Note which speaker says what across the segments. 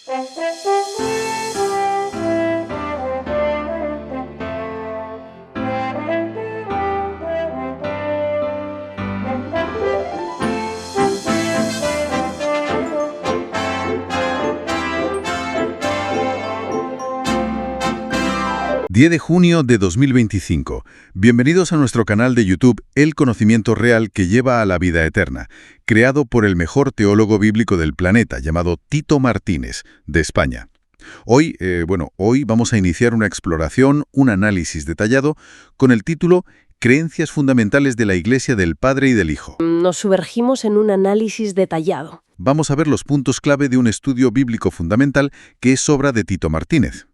Speaker 1: ...10 de junio de 2025. Bienvenidos a nuestro canal de YouTube El Conocimiento Real que lleva a la vida eterna, creado por el mejor teólogo bíblico del planeta, llamado Tito Martínez, de España. Hoy vamos a iniciar una exploración, un análisis detallado, con el título Creencias fundamentales de la Iglesia del Padre y del Hijo.
Speaker 2: Nos sumergimos en un análisis detallado.
Speaker 1: Vamos a ver los puntos clave de un estudio bíblico fundamental que es obra de Tito Martínez.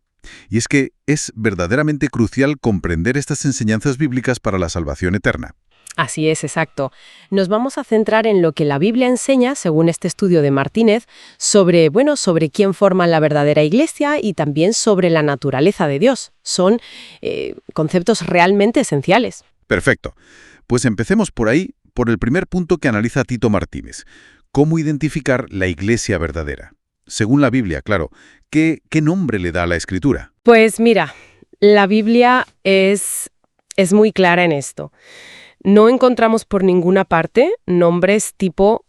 Speaker 1: Y es que es verdaderamente crucial comprender estas enseñanzas bíblicas para la salvación eterna.
Speaker 2: Así es, exacto. Nos vamos a centrar en lo que la Biblia enseña, según este estudio de Martínez, sobre quién forma la verdadera Iglesia y también sobre la naturaleza de Dios. Son conceptos realmente esenciales.
Speaker 1: Perfecto. Pues empecemos por ahí, por el primer punto que analiza Tito Martínez. ¿Cómo identificar la Iglesia verdadera? Según la Biblia, claro. ¿Qué nombre le da a la Escritura?
Speaker 2: Pues mira, la Biblia es muy clara en esto. No encontramos por ninguna parte nombres tipo,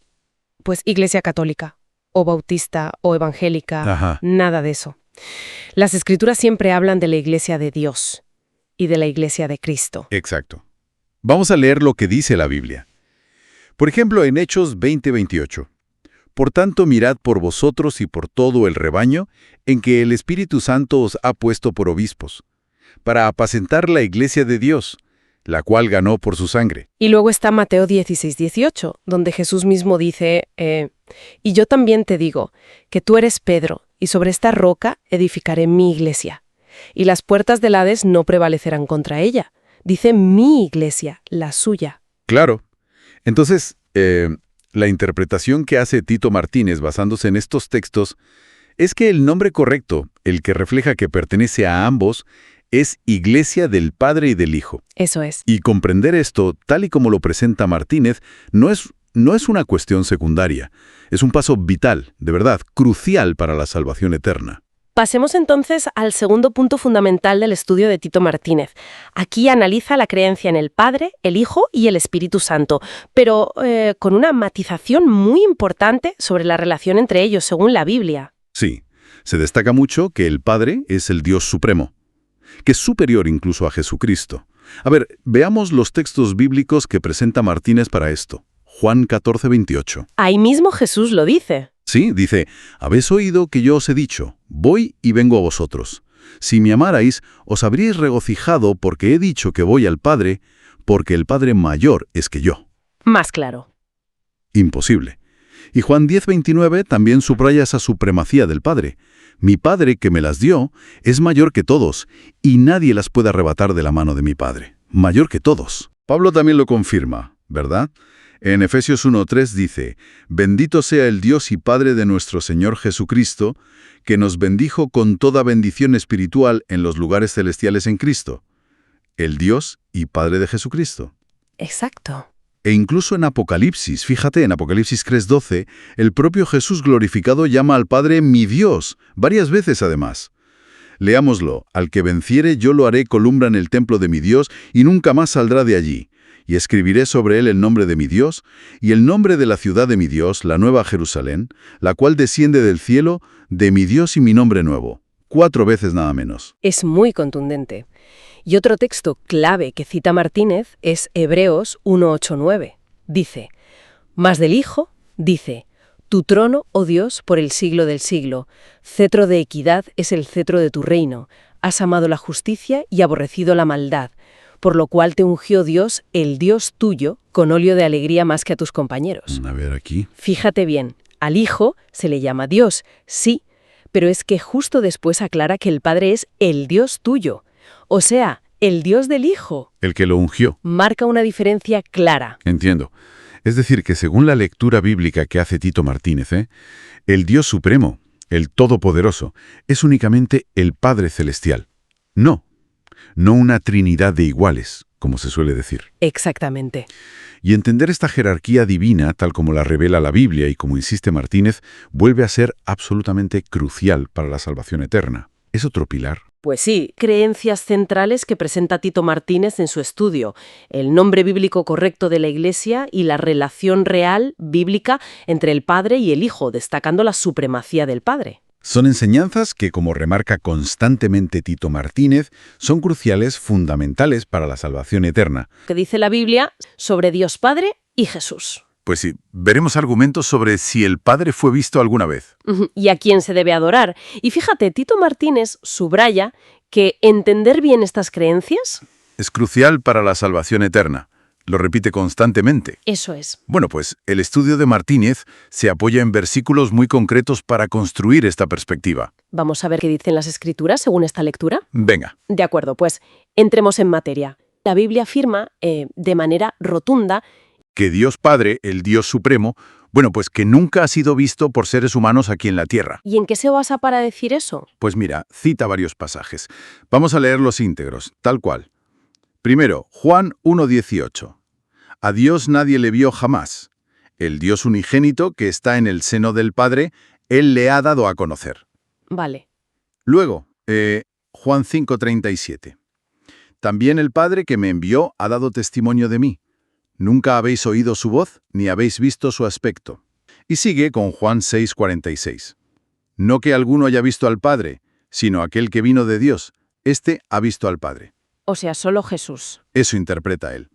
Speaker 2: Iglesia Católica, o Bautista, o Evangélica, Nada de eso. Las Escrituras siempre hablan de la Iglesia de Dios y de la Iglesia de Cristo.
Speaker 1: Exacto. Vamos a leer lo que dice la Biblia. Por ejemplo, en Hechos 20:28. Por tanto, mirad por vosotros y por todo el rebaño, en que el Espíritu Santo os ha puesto por obispos, para apacentar la iglesia de Dios, la cual ganó por su sangre.
Speaker 2: Y luego está Mateo 16:18, donde Jesús mismo dice, y yo también te digo, que tú eres Pedro, y sobre esta roca edificaré mi iglesia, y las puertas del Hades no prevalecerán contra ella. Dice mi iglesia, la suya.
Speaker 1: Claro. Entonces, la interpretación que hace Tito Martínez basándose en estos textos es que el nombre correcto, el que refleja que pertenece a ambos, es Iglesia del Padre y del Hijo.
Speaker 2: Eso es.
Speaker 1: Y comprender esto, tal y como lo presenta Martínez, no es una cuestión secundaria. Es un paso vital, de verdad, crucial para la salvación eterna.
Speaker 2: Pasemos entonces al segundo punto fundamental del estudio de Tito Martínez. Aquí analiza la creencia en el Padre, el Hijo y el Espíritu Santo, pero con una matización muy importante sobre la relación entre ellos, según la Biblia.
Speaker 1: Sí, se destaca mucho que el Padre es el Dios supremo, que es superior incluso a Jesucristo. A ver, veamos los textos bíblicos que presenta Martínez para esto. Juan 14:28.
Speaker 2: Ahí mismo Jesús lo dice.
Speaker 1: Sí, dice, habéis oído que yo os he dicho, voy y vengo a vosotros. Si me amarais, os habríais regocijado porque he dicho que voy al Padre, porque el Padre mayor es que yo.
Speaker 2: Más claro.
Speaker 1: Imposible. Y Juan 10:29 también subraya esa supremacía del Padre. Mi Padre, que me las dio, es mayor que todos, y nadie las puede arrebatar de la mano de mi Padre. Mayor que todos. Pablo también lo confirma, ¿verdad? En Efesios 1:3 dice, «Bendito sea el Dios y Padre de nuestro Señor Jesucristo, que nos bendijo con toda bendición espiritual en los lugares celestiales en Cristo». El Dios y Padre de Jesucristo.
Speaker 2: Exacto.
Speaker 1: E incluso en Apocalipsis, fíjate, en Apocalipsis 3:12, el propio Jesús glorificado llama al Padre mi Dios, varias veces además. Leámoslo, «Al que venciere yo lo haré columna en el templo de mi Dios y nunca más saldrá de allí. Y escribiré sobre él el nombre de mi Dios, y el nombre de la ciudad de mi Dios, la nueva Jerusalén, la cual desciende del cielo, de mi Dios y mi nombre nuevo». 4 veces nada menos.
Speaker 2: Es muy contundente. Y otro texto clave que cita Martínez es Hebreos 1:8-9. Dice, «Mas del Hijo, dice, tu trono, oh Dios, por el siglo del siglo, cetro de equidad es el cetro de tu reino, has amado la justicia y aborrecido la maldad, por lo cual te ungió Dios, el Dios tuyo, con óleo de alegría más que a tus compañeros».
Speaker 1: A ver aquí.
Speaker 2: Fíjate bien, al Hijo se le llama Dios, sí, pero es que justo después aclara que el Padre es el Dios tuyo, o sea, el Dios del Hijo.
Speaker 1: El que lo ungió.
Speaker 2: Marca una diferencia clara.
Speaker 1: Entiendo. Es decir, que según la lectura bíblica que hace Tito Martínez, el Dios supremo, el Todopoderoso, es únicamente el Padre Celestial. No una trinidad de iguales, como se suele decir.
Speaker 2: Exactamente.
Speaker 1: Y entender esta jerarquía divina, tal como la revela la Biblia y como insiste Martínez, vuelve a ser absolutamente crucial para la salvación eterna. Es otro pilar.
Speaker 2: Pues sí, creencias centrales que presenta Tito Martínez en su estudio, el nombre bíblico correcto de la Iglesia y la relación real bíblica entre el Padre y el Hijo, destacando la supremacía del Padre.
Speaker 1: Son enseñanzas que, como remarca constantemente Tito Martínez, son cruciales, fundamentales para la salvación eterna.
Speaker 2: Que dice la Biblia sobre Dios Padre y Jesús.
Speaker 1: Pues sí, veremos argumentos sobre si el Padre fue visto alguna vez.
Speaker 2: Y a quién se debe adorar. Y fíjate, Tito Martínez subraya que entender bien estas creencias...
Speaker 1: Es crucial para la salvación eterna. Lo repite constantemente.
Speaker 2: Eso es.
Speaker 1: Bueno, pues el estudio de Martínez se apoya en versículos muy concretos para construir esta perspectiva.
Speaker 2: Vamos a ver qué dicen las Escrituras según esta lectura.
Speaker 1: Venga.
Speaker 2: De acuerdo, pues entremos en materia. La Biblia afirma de manera rotunda
Speaker 1: Que Dios Padre, el Dios Supremo, bueno, pues que nunca ha sido visto por seres humanos aquí en la Tierra.
Speaker 2: ¿Y en qué se basa para decir eso?
Speaker 1: Pues mira, cita varios pasajes. Vamos a leer los íntegros, tal cual. Primero, Juan 1:18. A Dios nadie le vio jamás. El Dios unigénito que está en el seno del Padre, Él le ha dado a conocer.
Speaker 2: Vale.
Speaker 1: Luego, Juan 5:37. También el Padre que me envió ha dado testimonio de mí. Nunca habéis oído su voz, ni habéis visto su aspecto. Y sigue con Juan 6:46. No que alguno haya visto al Padre, sino aquel que vino de Dios. Este ha visto al Padre.
Speaker 2: O sea, solo Jesús.
Speaker 1: Eso interpreta él.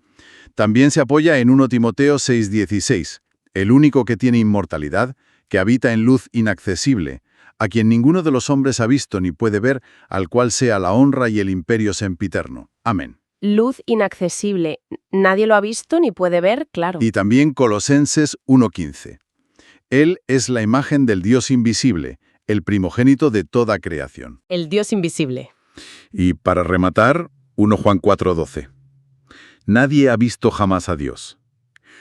Speaker 1: También se apoya en 1 Timoteo 6:16, el único que tiene inmortalidad, que habita en luz inaccesible, a quien ninguno de los hombres ha visto ni puede ver, al cual sea la honra y el imperio sempiterno. Amén.
Speaker 2: Luz inaccesible. Nadie lo ha visto ni puede ver, claro.
Speaker 1: Y también Colosenses 1:15. Él es la imagen del Dios invisible, el primogénito de toda creación.
Speaker 2: El Dios invisible.
Speaker 1: Y para rematar, 1 Juan 4:12. Nadie ha visto jamás a Dios.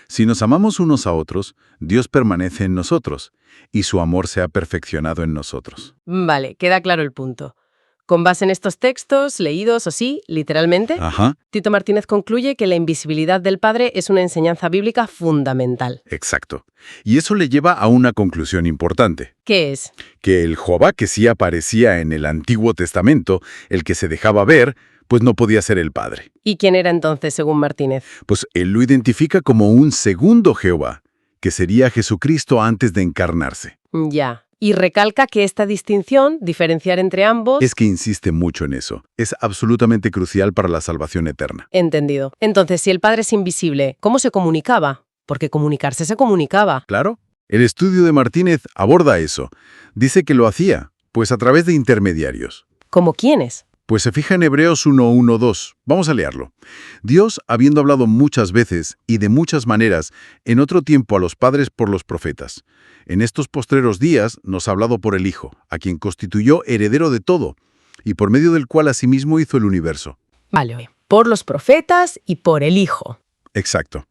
Speaker 1: Si nos amamos unos a otros, Dios permanece en nosotros, y su amor se ha perfeccionado en nosotros.
Speaker 2: Vale, queda claro el punto. Con base en estos textos, leídos así, literalmente,
Speaker 1: Ajá,
Speaker 2: Tito Martínez concluye que la invisibilidad del Padre es una enseñanza bíblica fundamental.
Speaker 1: exacto. Y eso le lleva a una conclusión importante.
Speaker 2: ¿Qué es?
Speaker 1: Que el Jehová que sí aparecía en el Antiguo Testamento, el que se dejaba ver, pues no podía ser el Padre.
Speaker 2: ¿Y quién era entonces, según Martínez?
Speaker 1: Pues él lo identifica como un segundo Jehová, que sería Jesucristo antes de encarnarse.
Speaker 2: Ya. Y recalca que esta distinción, diferenciar entre ambos...
Speaker 1: Es que insiste mucho en eso. Es absolutamente crucial para la salvación eterna.
Speaker 2: Entendido. Entonces, si el Padre es invisible, ¿cómo se comunicaba? Porque comunicarse se comunicaba.
Speaker 1: ¿Claro? El estudio de Martínez aborda eso. Dice que lo hacía, pues a través de intermediarios.
Speaker 2: ¿Cómo quiénes?
Speaker 1: Pues se fija en Hebreos 1:1-2. Vamos a leerlo. Dios, habiendo hablado muchas veces y de muchas maneras en otro tiempo a los padres por los profetas, en estos postreros días nos ha hablado por el Hijo, a quien constituyó heredero de todo, y por medio del cual asimismo hizo el universo.
Speaker 2: Vale. Por los profetas y por el Hijo.
Speaker 1: Exacto.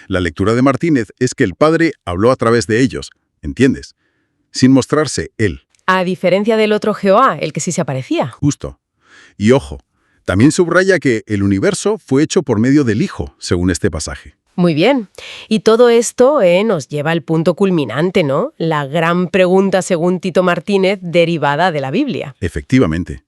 Speaker 1: La lectura de Martínez es que el Padre habló a través de ellos, ¿entiendes? Sin mostrarse Él.
Speaker 2: A diferencia del otro Jehová, el que sí se aparecía.
Speaker 1: Justo. Y ojo, también subraya que el universo fue hecho por medio del Hijo, según este pasaje.
Speaker 2: Muy bien. Y todo esto nos lleva al punto culminante, ¿no? La gran pregunta, según Tito Martínez, derivada de la Biblia.
Speaker 1: Efectivamente.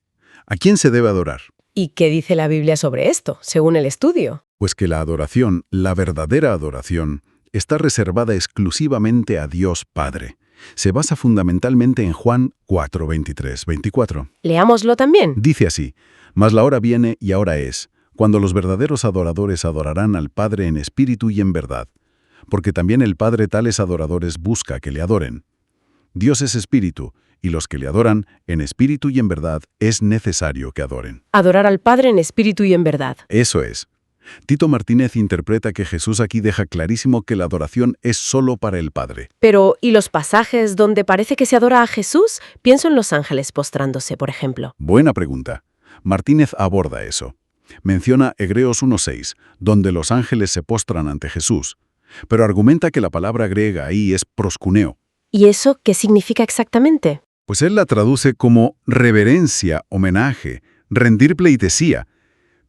Speaker 1: ¿A quién se debe adorar?
Speaker 2: ¿Y qué dice la Biblia sobre esto, según el estudio?
Speaker 1: Pues que la adoración, la verdadera adoración, está reservada exclusivamente a Dios Padre. Se basa fundamentalmente en Juan 4:23-24.
Speaker 2: Leámoslo también.
Speaker 1: Dice así: «Mas la hora viene y ahora es, cuando los verdaderos adoradores adorarán al Padre en espíritu y en verdad, porque también el Padre tales adoradores busca que le adoren. Dios es espíritu, y los que le adoran en espíritu y en verdad es necesario que adoren».
Speaker 2: Adorar al Padre en espíritu y en verdad.
Speaker 1: Eso es. Tito Martínez interpreta que Jesús aquí deja clarísimo que la adoración es solo para el Padre.
Speaker 2: Pero, ¿y los pasajes donde parece que se adora a Jesús? Pienso en los ángeles postrándose, por ejemplo.
Speaker 1: Buena pregunta. Martínez aborda eso. Menciona Hebreos 1:6, donde los ángeles se postran ante Jesús, pero argumenta que la palabra griega ahí es proskuneo.
Speaker 2: ¿Y eso qué significa exactamente?
Speaker 1: Pues él la traduce como reverencia, homenaje, rendir pleitesía,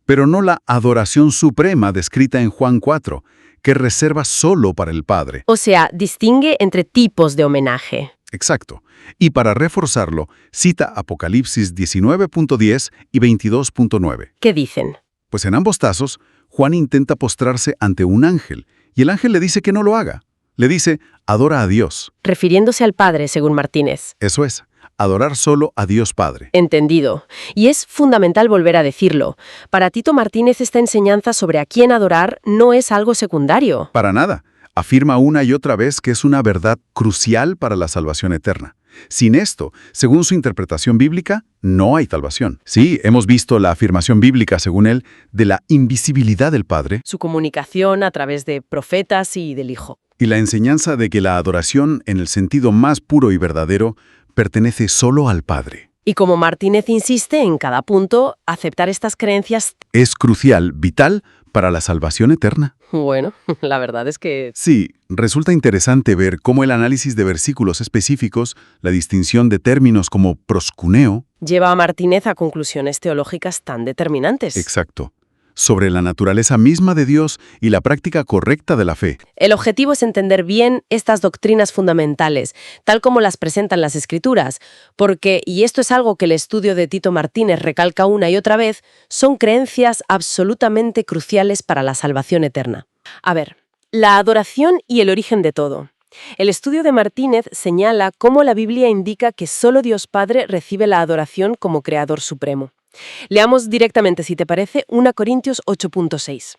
Speaker 1: pero no la adoración suprema descrita en Juan 4, que reserva solo para el Padre.
Speaker 2: O sea, distingue entre tipos de homenaje.
Speaker 1: Exacto. Y para reforzarlo, cita Apocalipsis 19.10 y 22.9.
Speaker 2: ¿Qué dicen?
Speaker 1: Pues en ambos casos, Juan intenta postrarse ante un ángel, y el ángel le dice que no lo haga. Le dice, adora a Dios.
Speaker 2: Refiriéndose al Padre, según Martínez.
Speaker 1: Eso es, adorar solo a Dios Padre.
Speaker 2: Entendido. Y es fundamental volver a decirlo. Para Tito Martínez, esta enseñanza sobre a quién adorar no es algo secundario.
Speaker 1: Para nada. Afirma una y otra vez que es una verdad crucial para la salvación eterna. Sin esto, según su interpretación bíblica, no hay salvación. Sí, hemos visto la afirmación bíblica, según él, de la invisibilidad del Padre
Speaker 2: Su comunicación a través de profetas y del Hijo.
Speaker 1: y la enseñanza de que la adoración, en el sentido más puro y verdadero, pertenece solo al Padre.
Speaker 2: Y como Martínez insiste en cada punto, aceptar estas creencias,
Speaker 1: Es crucial, vital, para la salvación eterna.
Speaker 2: bueno, la verdad es que
Speaker 1: Sí, resulta interesante ver cómo el análisis de versículos específicos, la distinción de términos como proscuneo,
Speaker 2: lleva a Martínez a conclusiones teológicas tan determinantes.
Speaker 1: exacto, sobre la naturaleza misma de Dios y la práctica correcta de la fe.
Speaker 2: El objetivo es entender bien estas doctrinas fundamentales, tal como las presentan las Escrituras, porque, y esto es algo que el estudio de Tito Martínez recalca una y otra vez, son creencias absolutamente cruciales para la salvación eterna. A ver, la adoración y el origen de todo. El estudio de Martínez señala cómo la Biblia indica que solo Dios Padre recibe la adoración como Creador Supremo. Leamos directamente, si te parece, 1 Corintios 8.6.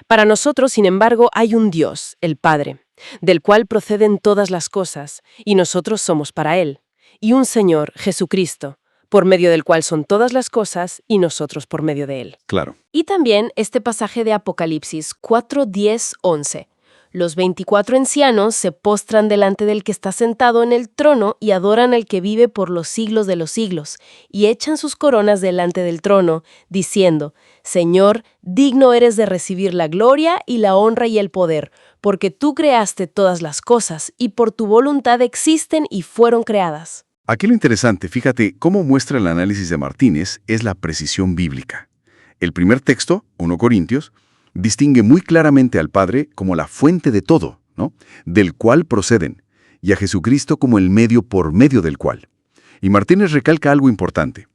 Speaker 2: Para nosotros, sin embargo, hay un Dios, el Padre, del cual proceden todas las cosas, y nosotros somos para Él, y un Señor, Jesucristo, por medio del cual son todas las cosas, y nosotros por medio de Él.
Speaker 1: Claro.
Speaker 2: Y también este pasaje de Apocalipsis 4, 10, 11. Los 24 ancianos se postran delante del que está sentado en el trono y adoran al que vive por los siglos de los siglos, y echan sus coronas delante del trono, diciendo, Señor, digno eres de recibir la gloria y la honra y el poder, porque tú creaste todas las cosas, y por tu voluntad existen y fueron creadas.
Speaker 1: Aquí lo interesante, fíjate cómo muestra el análisis de Martínez, es la precisión bíblica. El primer texto, 1 Corintios, distingue muy claramente al Padre como la fuente de todo, ¿no? Del cual proceden, y a Jesucristo como el medio por medio del cual. Y Martínez recalca algo importante,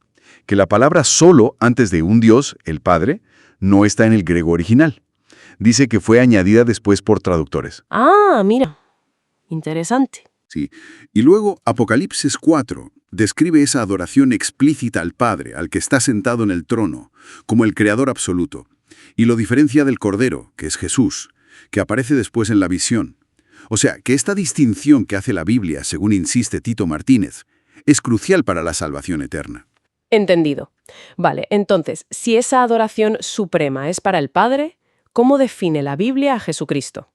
Speaker 1: que la palabra solo antes de un Dios, el Padre, no está en el griego original. Dice que fue añadida después por traductores.
Speaker 2: Ah, mira, interesante.
Speaker 1: Sí. Y luego Apocalipsis 4 describe esa adoración explícita al Padre, al que está sentado en el trono, como el Creador absoluto, y lo diferencia del Cordero, que es Jesús, que aparece después en la visión. O sea, que esta distinción que hace la Biblia, según insiste Tito Martínez, es crucial para la salvación eterna.
Speaker 2: Entendido. Vale, entonces, si esa adoración suprema es para el Padre, ¿cómo define la Biblia a Jesucristo?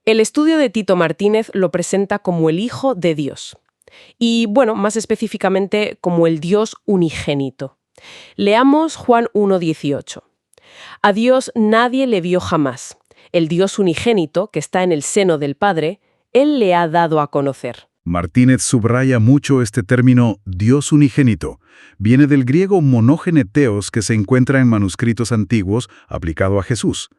Speaker 2: El estudio de Tito Martínez lo presenta como el Hijo de Dios. Y, bueno, más específicamente, como el Dios unigénito. Leamos Juan 1:18. A Dios nadie le vio jamás. El Dios unigénito, que está en el seno del Padre, Él le ha dado a conocer.
Speaker 1: Martínez subraya mucho este término Dios unigénito. Viene del griego monogeneteos que se encuentra en manuscritos antiguos aplicado a Jesús.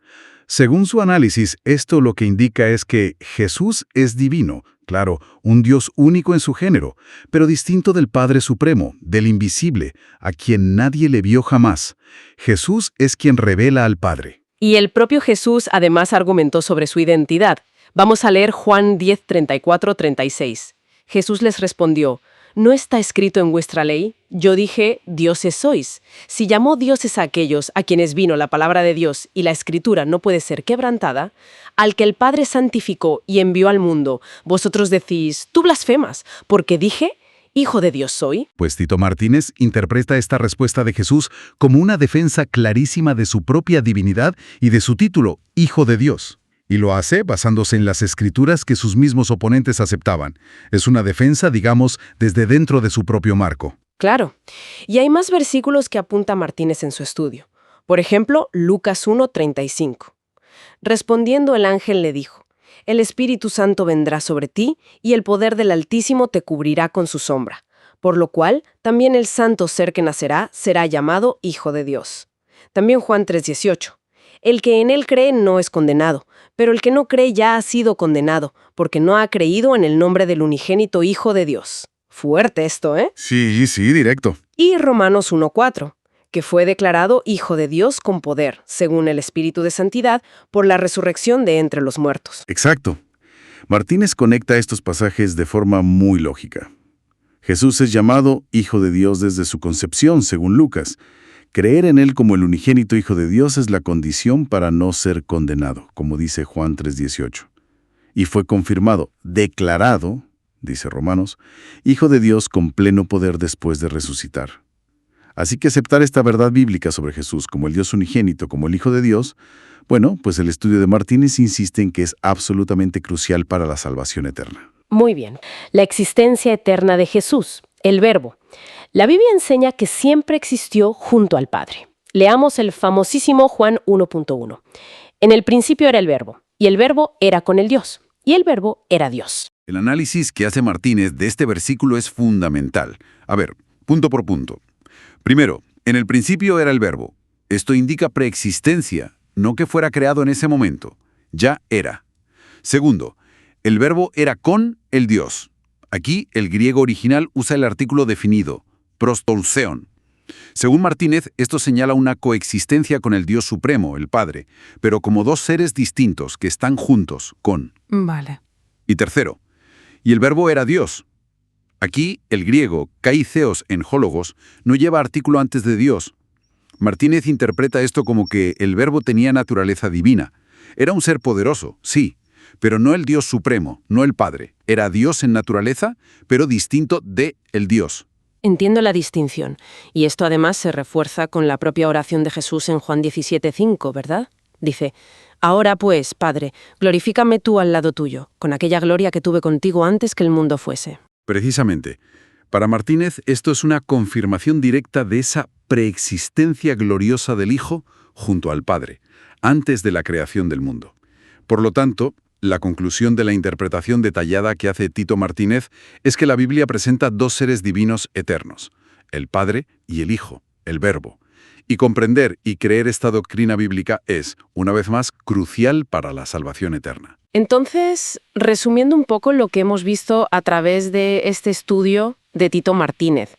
Speaker 1: Según su análisis, esto lo que indica es que Jesús es divino, claro, un Dios único en su género, pero distinto del Padre Supremo, del invisible, a quien nadie le vio jamás. Jesús es quien revela al Padre.
Speaker 2: Y el propio Jesús además argumentó sobre su identidad. Vamos a leer Juan 10, 34, 36. Jesús les respondió, ¿no está escrito en vuestra ley? Yo dije, dioses sois. Si llamó dioses a aquellos a quienes vino la palabra de Dios y la Escritura no puede ser quebrantada, al que el Padre santificó y envió al mundo, vosotros decís, tú blasfemas, porque dije, Hijo de Dios soy.
Speaker 1: Pues Tito Martínez interpreta esta respuesta de Jesús como una defensa clarísima de su propia divinidad y de su título, Hijo de Dios. Y lo hace basándose en las escrituras que sus mismos oponentes aceptaban. Es una defensa, digamos, desde dentro de su propio marco.
Speaker 2: Claro. Y hay más versículos que apunta Martínez en su estudio. Por ejemplo, Lucas 1:35. Respondiendo el ángel le dijo, el Espíritu Santo vendrá sobre ti y el poder del Altísimo te cubrirá con su sombra, por lo cual también el santo ser que nacerá será llamado Hijo de Dios. También Juan 3:18. El que en él cree no es condenado, pero el que no cree ya ha sido condenado, porque no ha creído en el nombre del unigénito Hijo de Dios. Fuerte esto, ¿eh?
Speaker 1: Sí, sí, directo.
Speaker 2: Y Romanos 1:4, que fue declarado Hijo de Dios con poder, según el Espíritu de Santidad, por la resurrección de entre los muertos.
Speaker 1: Exacto. Martínez conecta estos pasajes de forma muy lógica. Jesús es llamado Hijo de Dios desde su concepción, según Lucas. Creer en Él como el unigénito Hijo de Dios es la condición para no ser condenado, como dice Juan 3:18. Y fue confirmado, declarado, dice Romanos, Hijo de Dios con pleno poder después de resucitar. Así que aceptar esta verdad bíblica sobre Jesús como el Dios unigénito, como el Hijo de Dios, bueno, pues el estudio de Martínez insiste en que es absolutamente crucial para la salvación eterna.
Speaker 2: Muy bien. La existencia eterna de Jesús, el Verbo. La Biblia enseña que siempre existió junto al Padre. Leamos el famosísimo Juan 1.1. En el principio era el Verbo, y el Verbo era con el Dios, y el Verbo era Dios.
Speaker 1: El análisis que hace Martínez de este versículo es fundamental. A ver, punto por punto. Primero, en el principio era el Verbo. Esto indica preexistencia, no que fuera creado en ese momento. Ya era. Segundo, el Verbo era con el Dios. Aquí el griego original usa el artículo definido, prostouseon. Según Martínez, esto señala una coexistencia con el Dios Supremo, el Padre, pero como dos seres distintos que están juntos, con.
Speaker 2: Vale.
Speaker 1: Y tercero, y el Verbo era Dios. Aquí el griego kai theos en hólogos no lleva artículo antes de Dios. Martínez interpreta esto como que el Verbo tenía naturaleza divina. Era un ser poderoso, sí, pero no el Dios Supremo, no el Padre. Era Dios en naturaleza, pero distinto de el Dios.
Speaker 2: Entiendo la distinción, y esto además se refuerza con la propia oración de Jesús en Juan 17:5, ¿verdad? Dice, ahora pues, Padre, glorifícame tú al lado tuyo, con aquella gloria que tuve contigo antes que el mundo fuese.
Speaker 1: Precisamente, para Martínez esto es una confirmación directa de esa preexistencia gloriosa del Hijo junto al Padre, antes de la creación del mundo. Por lo tanto, la conclusión de la interpretación detallada que hace Tito Martínez es que la Biblia presenta dos seres divinos eternos, el Padre y el Hijo, el Verbo. Y comprender y creer esta doctrina bíblica es, una vez más, crucial para la salvación eterna.
Speaker 2: Entonces, resumiendo un poco lo que hemos visto a través de este estudio de Tito Martínez,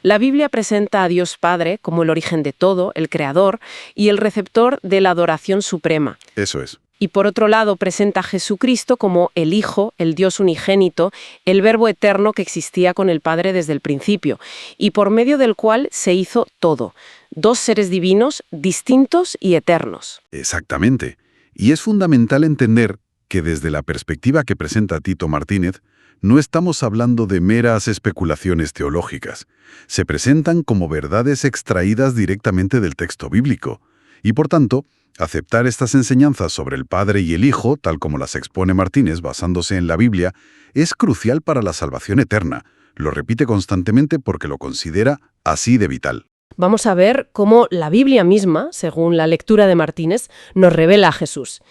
Speaker 2: la Biblia presenta a Dios Padre como el origen de todo, el creador y el receptor de la adoración suprema.
Speaker 1: Eso es.
Speaker 2: Y por otro lado presenta a Jesucristo como el Hijo, el Dios unigénito, el Verbo eterno que existía con el Padre desde el principio, y por medio del cual se hizo todo. Dos seres divinos, distintos y eternos.
Speaker 1: Exactamente. Y es fundamental entender que desde la perspectiva que presenta Tito Martínez, no estamos hablando de meras especulaciones teológicas. Se presentan como verdades extraídas directamente del texto bíblico. Y por tanto, aceptar estas enseñanzas sobre el Padre y el Hijo, tal como las expone Martínez basándose en la Biblia, es crucial para la salvación eterna. Lo repite constantemente porque lo considera así de vital.
Speaker 2: Vamos a ver cómo la Biblia misma, según la lectura de Martínez, nos revela a Jesús.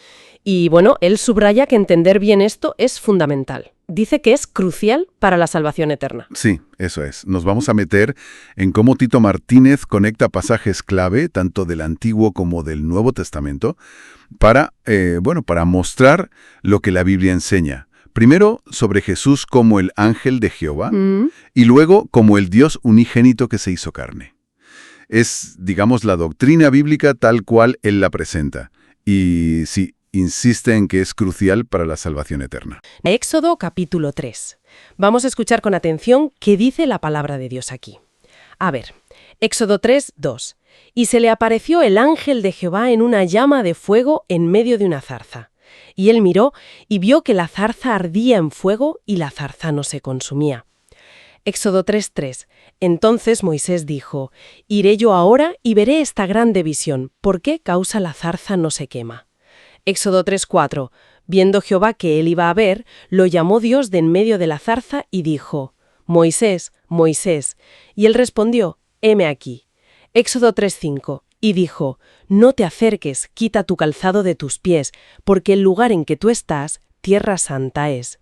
Speaker 2: Y bueno, él subraya que entender bien esto es fundamental. Dice que es crucial para la salvación eterna.
Speaker 1: Sí, eso es. Nos vamos a meter en cómo Tito Martínez conecta pasajes clave, tanto del Antiguo como del Nuevo Testamento, para mostrar lo que la Biblia enseña. Primero, sobre Jesús como el ángel de Jehová, y luego como el Dios unigénito que se hizo carne. Es, digamos, la doctrina bíblica tal cual él la presenta. Y sí, insiste en que es crucial para la salvación eterna.
Speaker 2: Éxodo capítulo 3. Vamos a escuchar con atención qué dice la palabra de Dios aquí. A ver, Éxodo 3, 2. Y se le apareció el ángel de Jehová en una llama de fuego en medio de una zarza. Y él miró y vio que la zarza ardía en fuego y la zarza no se consumía. Éxodo 3:3. Entonces Moisés dijo, iré yo ahora y veré esta grande visión, ¿por qué causa la zarza no se quema? Éxodo 3:4. Viendo Jehová que él iba a ver, lo llamó Dios de en medio de la zarza y dijo, Moisés, Moisés. Y él respondió, heme aquí. Éxodo 3:5. Y dijo, no te acerques, quita tu calzado de tus pies, porque el lugar en que tú estás, tierra santa es.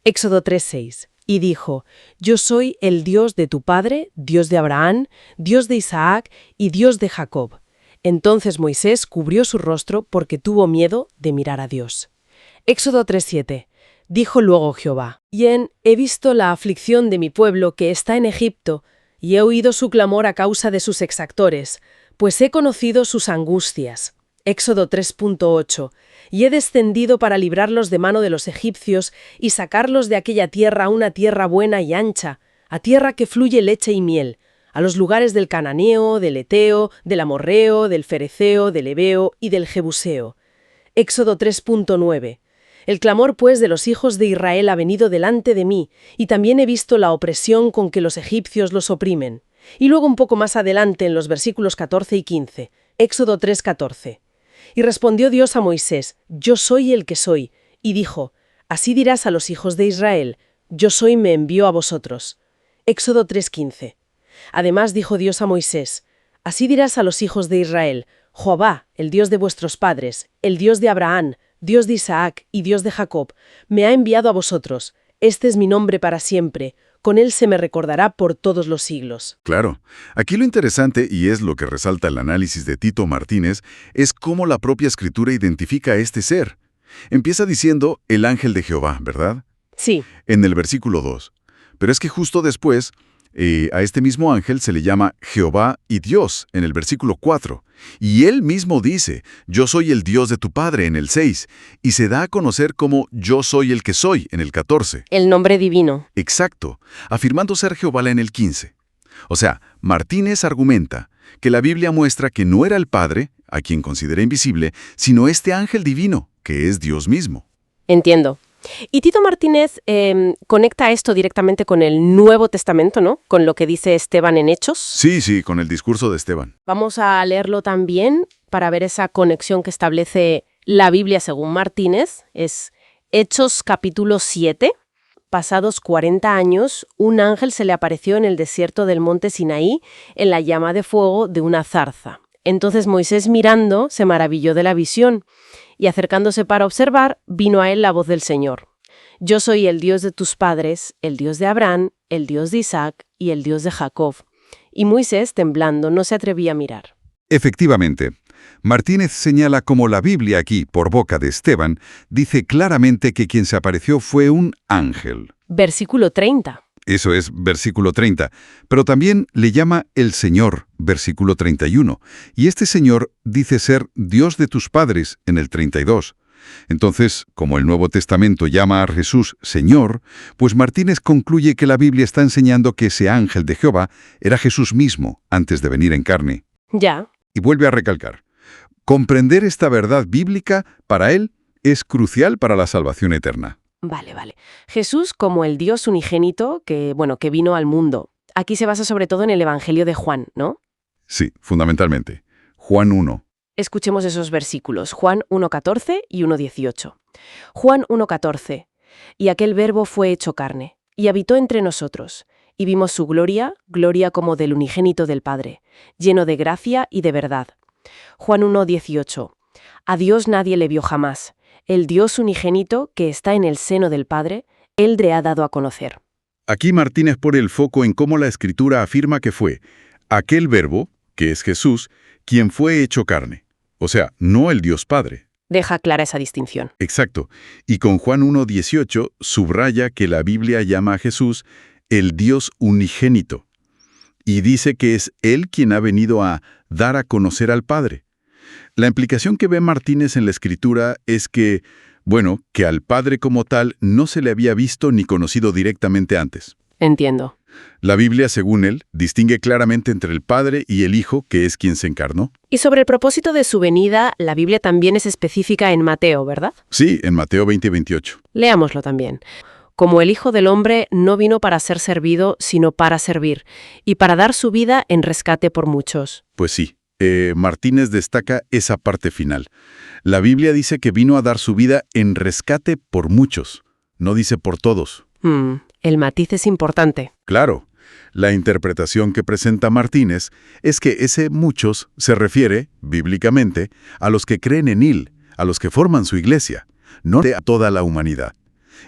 Speaker 2: Éxodo 3:6. Y dijo, yo soy el Dios de tu padre, Dios de Abraham, Dios de Isaac y Dios de Jacob. Entonces Moisés cubrió su rostro porque tuvo miedo de mirar a Dios. Éxodo 3:7. Dijo luego Jehová: He visto la aflicción de mi pueblo que está en Egipto, y he oído su clamor a causa de sus exactores, pues he conocido sus angustias. Éxodo 3:8. Y he descendido para librarlos de mano de los egipcios y sacarlos de aquella tierra a una tierra buena y ancha, a tierra que fluye leche y miel, a los lugares del cananeo, del eteo, del amorreo, del fereceo, del heveo y del jebuseo. Éxodo 3:9. El clamor, pues, de los hijos de Israel ha venido delante de mí, y también he visto la opresión con que los egipcios los oprimen. Y luego un poco más adelante, en los versículos 14 y 15, Éxodo 3:14. Y respondió Dios a Moisés: Yo soy el que soy. Y dijo: Así dirás a los hijos de Israel: Yo soy, me envió a vosotros. Éxodo 3:15. Además dijo Dios a Moisés: Así dirás a los hijos de Israel: Jehová, el Dios de vuestros padres, el Dios de Abraham, Dios de Isaac y Dios de Jacob, me ha enviado a vosotros. Este es mi nombre para siempre. Con él se me recordará por todos los siglos.
Speaker 1: Claro. Aquí lo interesante, y es lo que resalta el análisis de Tito Martínez, es cómo la propia Escritura identifica a este ser. Empieza diciendo el ángel de Jehová, ¿verdad?
Speaker 2: Sí.
Speaker 1: En el versículo 2. Pero es que justo después, a este mismo ángel se le llama Jehová y Dios, en el versículo 4. Y él mismo dice: Yo soy el Dios de tu padre, en el 6. Y se da a conocer como Yo soy el que soy, en el 14.
Speaker 2: El nombre divino.
Speaker 1: Exacto, afirmando ser Jehová en el 15. O sea, Martínez argumenta que la Biblia muestra que no era el Padre, a quien considera invisible, sino este ángel divino, que es Dios mismo.
Speaker 2: Entiendo. Y Tito Martínez conecta esto directamente con el Nuevo Testamento, ¿no? Con lo que dice Esteban en Hechos.
Speaker 1: Sí, con el discurso de Esteban.
Speaker 2: Vamos a leerlo también para ver esa conexión que establece la Biblia según Martínez. Es Hechos capítulo 7. Pasados 40 años, un ángel se le apareció en el desierto del monte Sinaí en la llama de fuego de una zarza. Entonces Moisés, mirando, se maravilló de la visión, y acercándose para observar, vino a él la voz del Señor: Yo soy el Dios de tus padres, el Dios de Abraham, el Dios de Isaac y el Dios de Jacob. Y Moisés, temblando, no se atrevía a mirar.
Speaker 3: Efectivamente, Martínez señala cómo la Biblia aquí, por boca de Esteban, dice claramente que quien se apareció fue un ángel.
Speaker 2: Versículo 30.
Speaker 3: Eso es versículo 30, pero también le llama el Señor, versículo 31, y este Señor dice ser Dios de tus padres en el 32. Entonces, como el Nuevo Testamento llama a Jesús Señor, pues Martínez concluye que la Biblia está enseñando que ese ángel de Jehová era Jesús mismo antes de venir en carne.
Speaker 2: Ya.
Speaker 3: Y vuelve a recalcar: comprender esta verdad bíblica, para él, es crucial para la salvación eterna.
Speaker 2: Vale. Jesús como el Dios unigénito que vino al mundo. Aquí se basa sobre todo en el Evangelio de Juan, ¿no?
Speaker 3: Sí, fundamentalmente. Juan 1.
Speaker 2: Escuchemos esos versículos, Juan 1:14 y 1:18. Juan 1:14. Y aquel Verbo fue hecho carne, y habitó entre nosotros, y vimos su gloria, gloria como del unigénito del Padre, lleno de gracia y de verdad. Juan 1:18. A Dios nadie le vio jamás. El Dios unigénito, que está en el seno del Padre, Él le ha dado a conocer.
Speaker 1: Aquí Martínez pone el foco en cómo la Escritura afirma que fue aquel Verbo, que es Jesús, quien fue hecho carne. O sea, no el Dios Padre.
Speaker 2: Deja clara esa distinción.
Speaker 1: Exacto. Y con Juan 1:18 subraya que la Biblia llama a Jesús el Dios unigénito. Y dice que es Él quien ha venido a dar a conocer al Padre. La implicación que ve Martínez en la Escritura es que, que al Padre como tal no se le había visto ni conocido directamente antes.
Speaker 2: Entiendo.
Speaker 1: La Biblia, según él, distingue claramente entre el Padre y el Hijo, que es quien se encarnó.
Speaker 2: Y sobre el propósito de su venida, la Biblia también es específica en Mateo, ¿verdad?
Speaker 1: Sí, en Mateo 20:28.
Speaker 2: Leámoslo también. Como el Hijo del Hombre no vino para ser servido, sino para servir, y para dar su vida en rescate por muchos.
Speaker 1: Pues sí. Martínez destaca esa parte final. La Biblia dice que vino a dar su vida en rescate por muchos, no dice por todos.
Speaker 2: El matiz es importante.
Speaker 1: Claro, la interpretación que presenta Martínez es que ese muchos se refiere, bíblicamente, a los que creen en él, a los que forman su iglesia, no a toda la humanidad.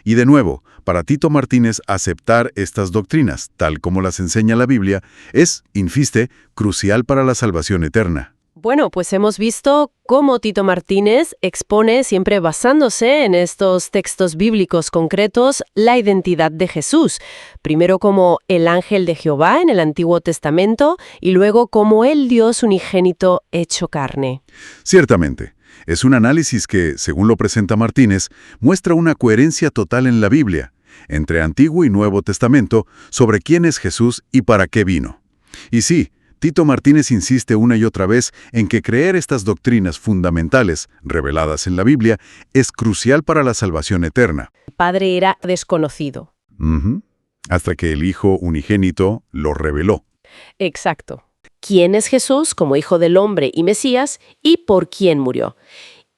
Speaker 1: Y de nuevo, para Tito Martínez, aceptar estas doctrinas, tal como las enseña la Biblia, es, insiste, crucial para la salvación eterna.
Speaker 2: Bueno, pues hemos visto cómo Tito Martínez expone, siempre basándose en estos textos bíblicos concretos, la identidad de Jesús. Primero como el ángel de Jehová en el Antiguo Testamento y luego como el Dios unigénito hecho carne.
Speaker 1: Ciertamente, es un análisis que, según lo presenta Martínez, muestra una coherencia total en la Biblia, entre Antiguo y Nuevo Testamento, sobre quién es Jesús y para qué vino. Y sí, Tito Martínez insiste una y otra vez en que creer estas doctrinas fundamentales, reveladas en la Biblia, es crucial para la salvación eterna.
Speaker 2: El Padre era desconocido.
Speaker 1: Hasta que el Hijo unigénito lo reveló.
Speaker 2: Exacto. ¿Quién es Jesús como Hijo del Hombre y Mesías y por quién murió?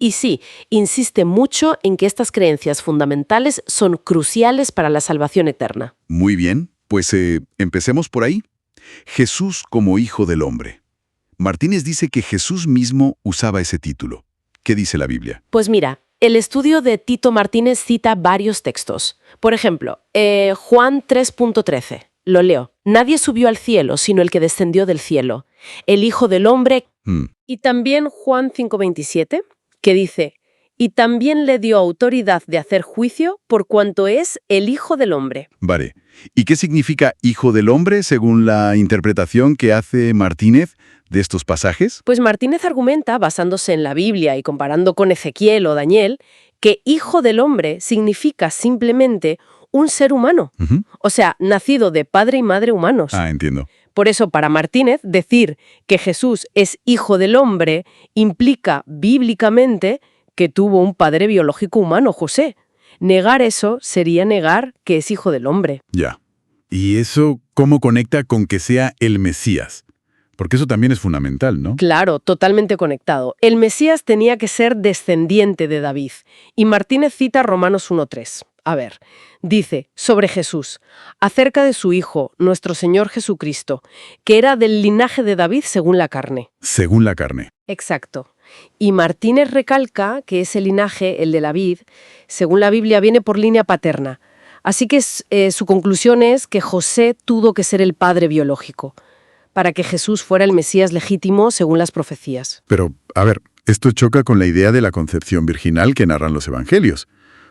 Speaker 2: Y sí, insiste mucho en que estas creencias fundamentales son cruciales para la salvación eterna.
Speaker 1: Muy bien, pues empecemos por ahí. Jesús como Hijo del Hombre. Martínez dice que Jesús mismo usaba ese título. ¿Qué dice la Biblia?
Speaker 2: Pues mira, el estudio de Tito Martínez cita varios textos. Por ejemplo, Juan 3.13. Lo leo. Nadie subió al cielo, sino el que descendió del cielo, el Hijo del Hombre. Y también Juan 5.27, que dice, y también le dio autoridad de hacer juicio por cuanto es el Hijo del Hombre.
Speaker 1: Vale. ¿Y qué significa Hijo del Hombre según la interpretación que hace Martínez de estos pasajes?
Speaker 2: Pues Martínez argumenta, basándose en la Biblia y comparando con Ezequiel o Daniel, que Hijo del Hombre significa simplemente un ser humano. O sea, nacido de padre y madre humanos.
Speaker 1: Ah, entiendo.
Speaker 2: Por eso, para Martínez, decir que Jesús es Hijo del Hombre implica bíblicamente que tuvo un padre biológico humano, José. Negar eso sería negar que es Hijo del Hombre.
Speaker 1: Ya. ¿Y eso cómo conecta con que sea el Mesías? Porque eso también es fundamental, ¿no?
Speaker 2: Claro, totalmente conectado. El Mesías tenía que ser descendiente de David. Y Martínez cita Romanos 1.3. A ver, dice sobre Jesús, acerca de su Hijo, nuestro Señor Jesucristo, que era del linaje de David según la carne.
Speaker 1: Según la carne.
Speaker 2: Exacto. Y Martínez recalca que ese linaje, el de David, según la Biblia, viene por línea paterna. Así que su conclusión es que José tuvo que ser el padre biológico, para que Jesús fuera el Mesías legítimo según las profecías.
Speaker 1: Pero, a ver, esto choca con la idea de la concepción virginal que narran los evangelios.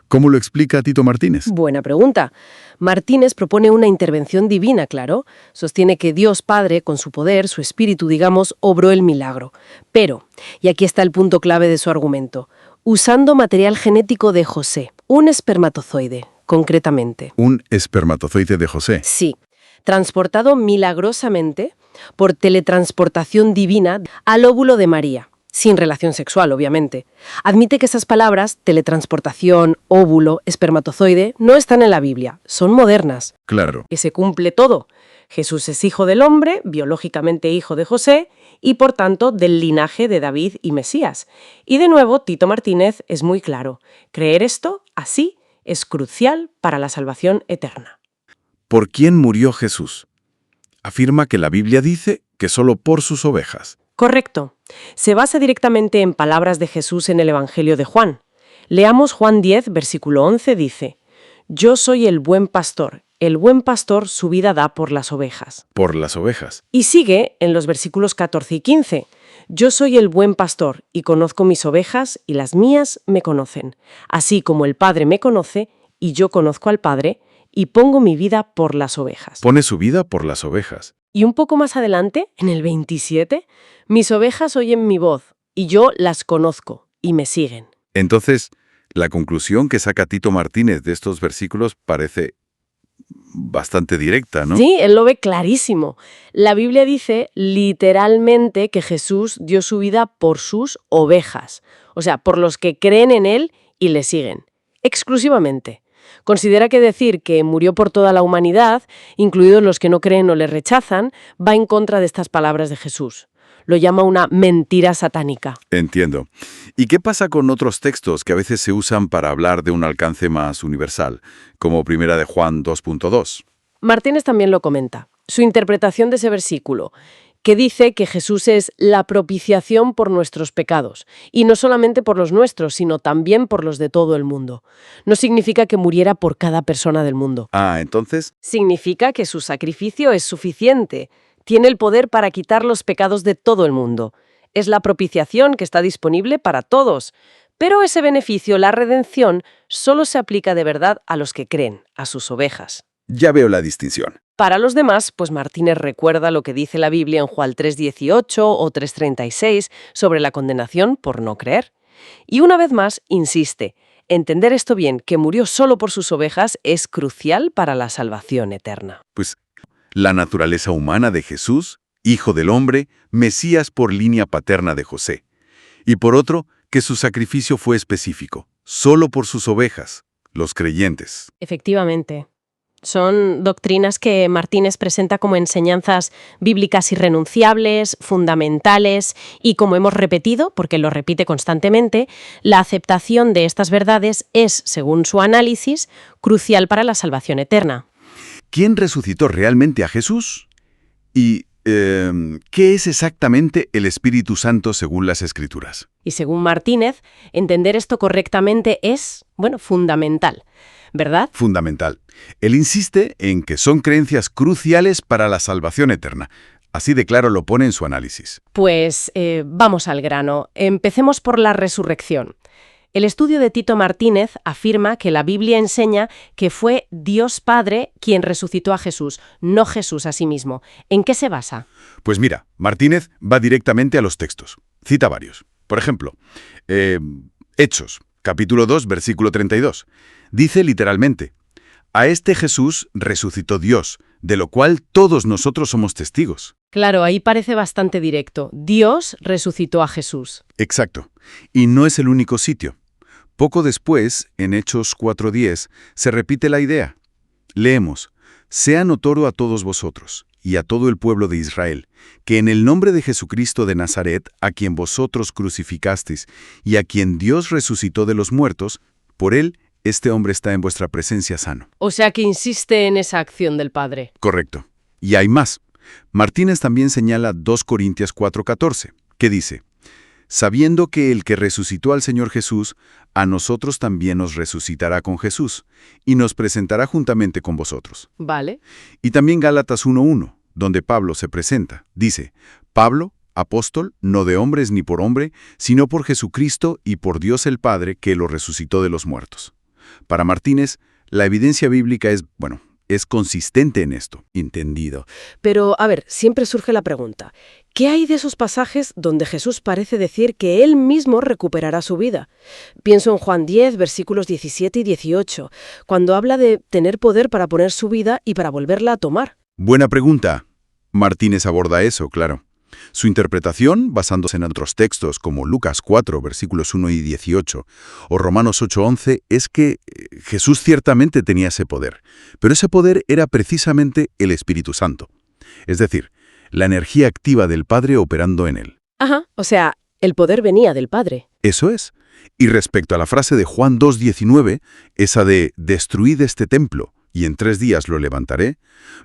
Speaker 1: ¿Cómo lo explica Tito Martínez?
Speaker 2: Buena pregunta. Martínez propone una intervención divina, claro. Sostiene que Dios Padre, con su poder, su espíritu, digamos, obró el milagro. Pero, y aquí está el punto clave de su argumento, usando material genético de José, un espermatozoide, concretamente.
Speaker 1: Un espermatozoide de José.
Speaker 2: Sí, transportado milagrosamente por teletransportación divina al óvulo de María. Sin relación sexual, obviamente. Admite que esas palabras, teletransportación, óvulo, espermatozoide, no están en la Biblia, son modernas.
Speaker 1: Claro.
Speaker 2: Que se cumple todo. Jesús es hijo del hombre, biológicamente hijo de José, y por tanto del linaje de David y Mesías. Y de nuevo, Tito Martínez es muy claro. Creer esto, así, es crucial para la salvación eterna.
Speaker 1: ¿Por quién murió Jesús? Afirma que la Biblia dice que solo por sus ovejas.
Speaker 2: Correcto. Se basa directamente en palabras de Jesús en el Evangelio de Juan. Leamos Juan 10, versículo 11, dice, «Yo soy el buen pastor su vida da por las ovejas».
Speaker 1: Por las ovejas.
Speaker 2: Y sigue en los versículos 14 y 15, «Yo soy el buen pastor y conozco mis ovejas y las mías me conocen, así como el Padre me conoce y yo conozco al Padre y pongo mi vida por las ovejas».
Speaker 1: Pone su vida por las ovejas.
Speaker 2: Y un poco más adelante, en el 27, «Mis ovejas oyen mi voz, y yo las conozco, y me siguen».
Speaker 3: Entonces, la conclusión que saca Tito Martínez de estos versículos parece bastante directa, ¿no?
Speaker 2: Sí, él lo ve clarísimo. La Biblia dice literalmente que Jesús dio su vida por sus ovejas, o sea, por los que creen en él y le siguen, exclusivamente. Considera que decir que murió por toda la humanidad, incluidos los que no creen o le rechazan, va en contra de estas palabras de Jesús. Lo llama una mentira satánica.
Speaker 3: Entiendo. ¿Y qué pasa con otros textos que a veces se usan para hablar de un alcance más universal, como 1 de Juan 2.2?
Speaker 2: Martínez también lo comenta. Su interpretación de ese versículo, que dice que Jesús es la propiciación por nuestros pecados, y no solamente por los nuestros, sino también por los de todo el mundo. No significa que muriera por cada persona del mundo.
Speaker 3: Ah, entonces...
Speaker 2: Significa que su sacrificio es suficiente. Tiene el poder para quitar los pecados de todo el mundo. es la propiciación que está disponible para todos. Pero ese beneficio, la redención, solo se aplica de verdad a los que creen, a sus ovejas.
Speaker 1: Ya veo la distinción.
Speaker 2: Para los demás, pues Martínez recuerda lo que dice la Biblia en Juan 3:18 o 3:36 sobre la condenación por no creer. Y una vez más, insiste, entender esto bien, que murió solo por sus ovejas, es crucial para la salvación eterna.
Speaker 1: Pues la naturaleza humana de Jesús, Hijo del Hombre, Mesías por línea paterna de José. Y por otro, que su sacrificio fue específico, solo por sus ovejas, los creyentes.
Speaker 2: Efectivamente. Son doctrinas que Martínez presenta como enseñanzas bíblicas irrenunciables, fundamentales y, como hemos repetido, porque lo repite constantemente, la aceptación de estas verdades es, según su análisis, crucial para la salvación eterna.
Speaker 1: ¿Quién resucitó realmente a Jesús? ¿Y qué es exactamente el Espíritu Santo según las Escrituras?
Speaker 2: Y según Martínez, entender esto correctamente es, fundamental, ¿verdad?
Speaker 1: Fundamental. Él insiste en que son creencias cruciales para la salvación eterna. Así de claro lo pone en su análisis.
Speaker 2: Pues vamos al grano. Empecemos por la resurrección. El estudio de Tito Martínez afirma que la Biblia enseña que fue Dios Padre quien resucitó a Jesús, no Jesús a sí mismo. ¿En qué se basa?
Speaker 1: Pues mira, Martínez va directamente a los textos. Cita varios. Por ejemplo, Hechos, capítulo 2, versículo 32. Dice literalmente: a este Jesús resucitó Dios, de lo cual todos nosotros somos testigos.
Speaker 2: Claro, ahí parece bastante directo. Dios resucitó a Jesús.
Speaker 1: Exacto. Y no es el único sitio. Poco después, en Hechos 4:10, se repite la idea. Leemos: sea notorio a todos vosotros y a todo el pueblo de Israel, que en el nombre de Jesucristo de Nazaret, a quien vosotros crucificasteis y a quien Dios resucitó de los muertos, por él este hombre está en vuestra presencia sano.
Speaker 2: O sea que insiste en esa acción del Padre.
Speaker 1: Correcto. Y hay más. Martínez también señala 2 Corintios 4:14, que dice: sabiendo que el que resucitó al Señor Jesús, a nosotros también nos resucitará con Jesús, y nos presentará juntamente con vosotros.
Speaker 2: Vale.
Speaker 1: Y también Gálatas 1:1, donde Pablo se presenta. Dice: Pablo, apóstol, no de hombres ni por hombre, sino por Jesucristo y por Dios el Padre, que lo resucitó de los muertos. Para Martínez, la evidencia bíblica es consistente en esto.
Speaker 2: Entendido. Pero, a ver, siempre surge la pregunta, ¿qué hay de esos pasajes donde Jesús parece decir que Él mismo recuperará su vida? Pienso en Juan 10, versículos 17 y 18, cuando habla de tener poder para poner su vida y para volverla a tomar.
Speaker 1: Buena pregunta. Martínez aborda eso, claro. Su interpretación, basándose en otros textos como Lucas 4, versículos 1 y 18, o Romanos 8:11, es que Jesús ciertamente tenía ese poder, pero ese poder era precisamente el Espíritu Santo, es decir, la energía activa del Padre operando en él.
Speaker 2: Ajá, o sea, el poder venía del Padre.
Speaker 1: Eso es. Y respecto a la frase de Juan 2:19, esa de «destruid este templo, y en 3 días lo levantaré»,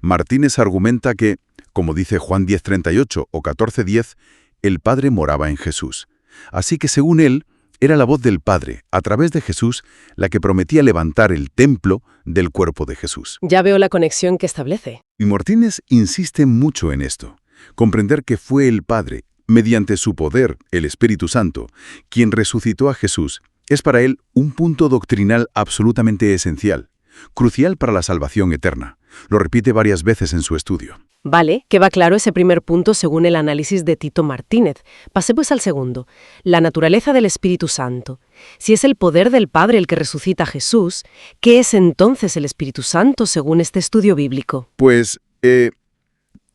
Speaker 1: Martínez argumenta que, como dice Juan 10:38 o 14:10, el Padre moraba en Jesús. Así que según él, era la voz del Padre, a través de Jesús, la que prometía levantar el templo del cuerpo de Jesús.
Speaker 2: Ya veo la conexión que establece.
Speaker 1: Y Martínez insiste mucho en esto. Comprender que fue el Padre, mediante su poder, el Espíritu Santo, quien resucitó a Jesús, es para él un punto doctrinal absolutamente esencial, crucial para la salvación eterna. Lo repite varias veces en su estudio.
Speaker 2: Vale, queda claro ese primer punto según el análisis de Tito Martínez. Pasemos al segundo, la naturaleza del Espíritu Santo. Si es el poder del Padre el que resucita a Jesús, ¿qué es entonces el Espíritu Santo según este estudio bíblico?
Speaker 1: Pues,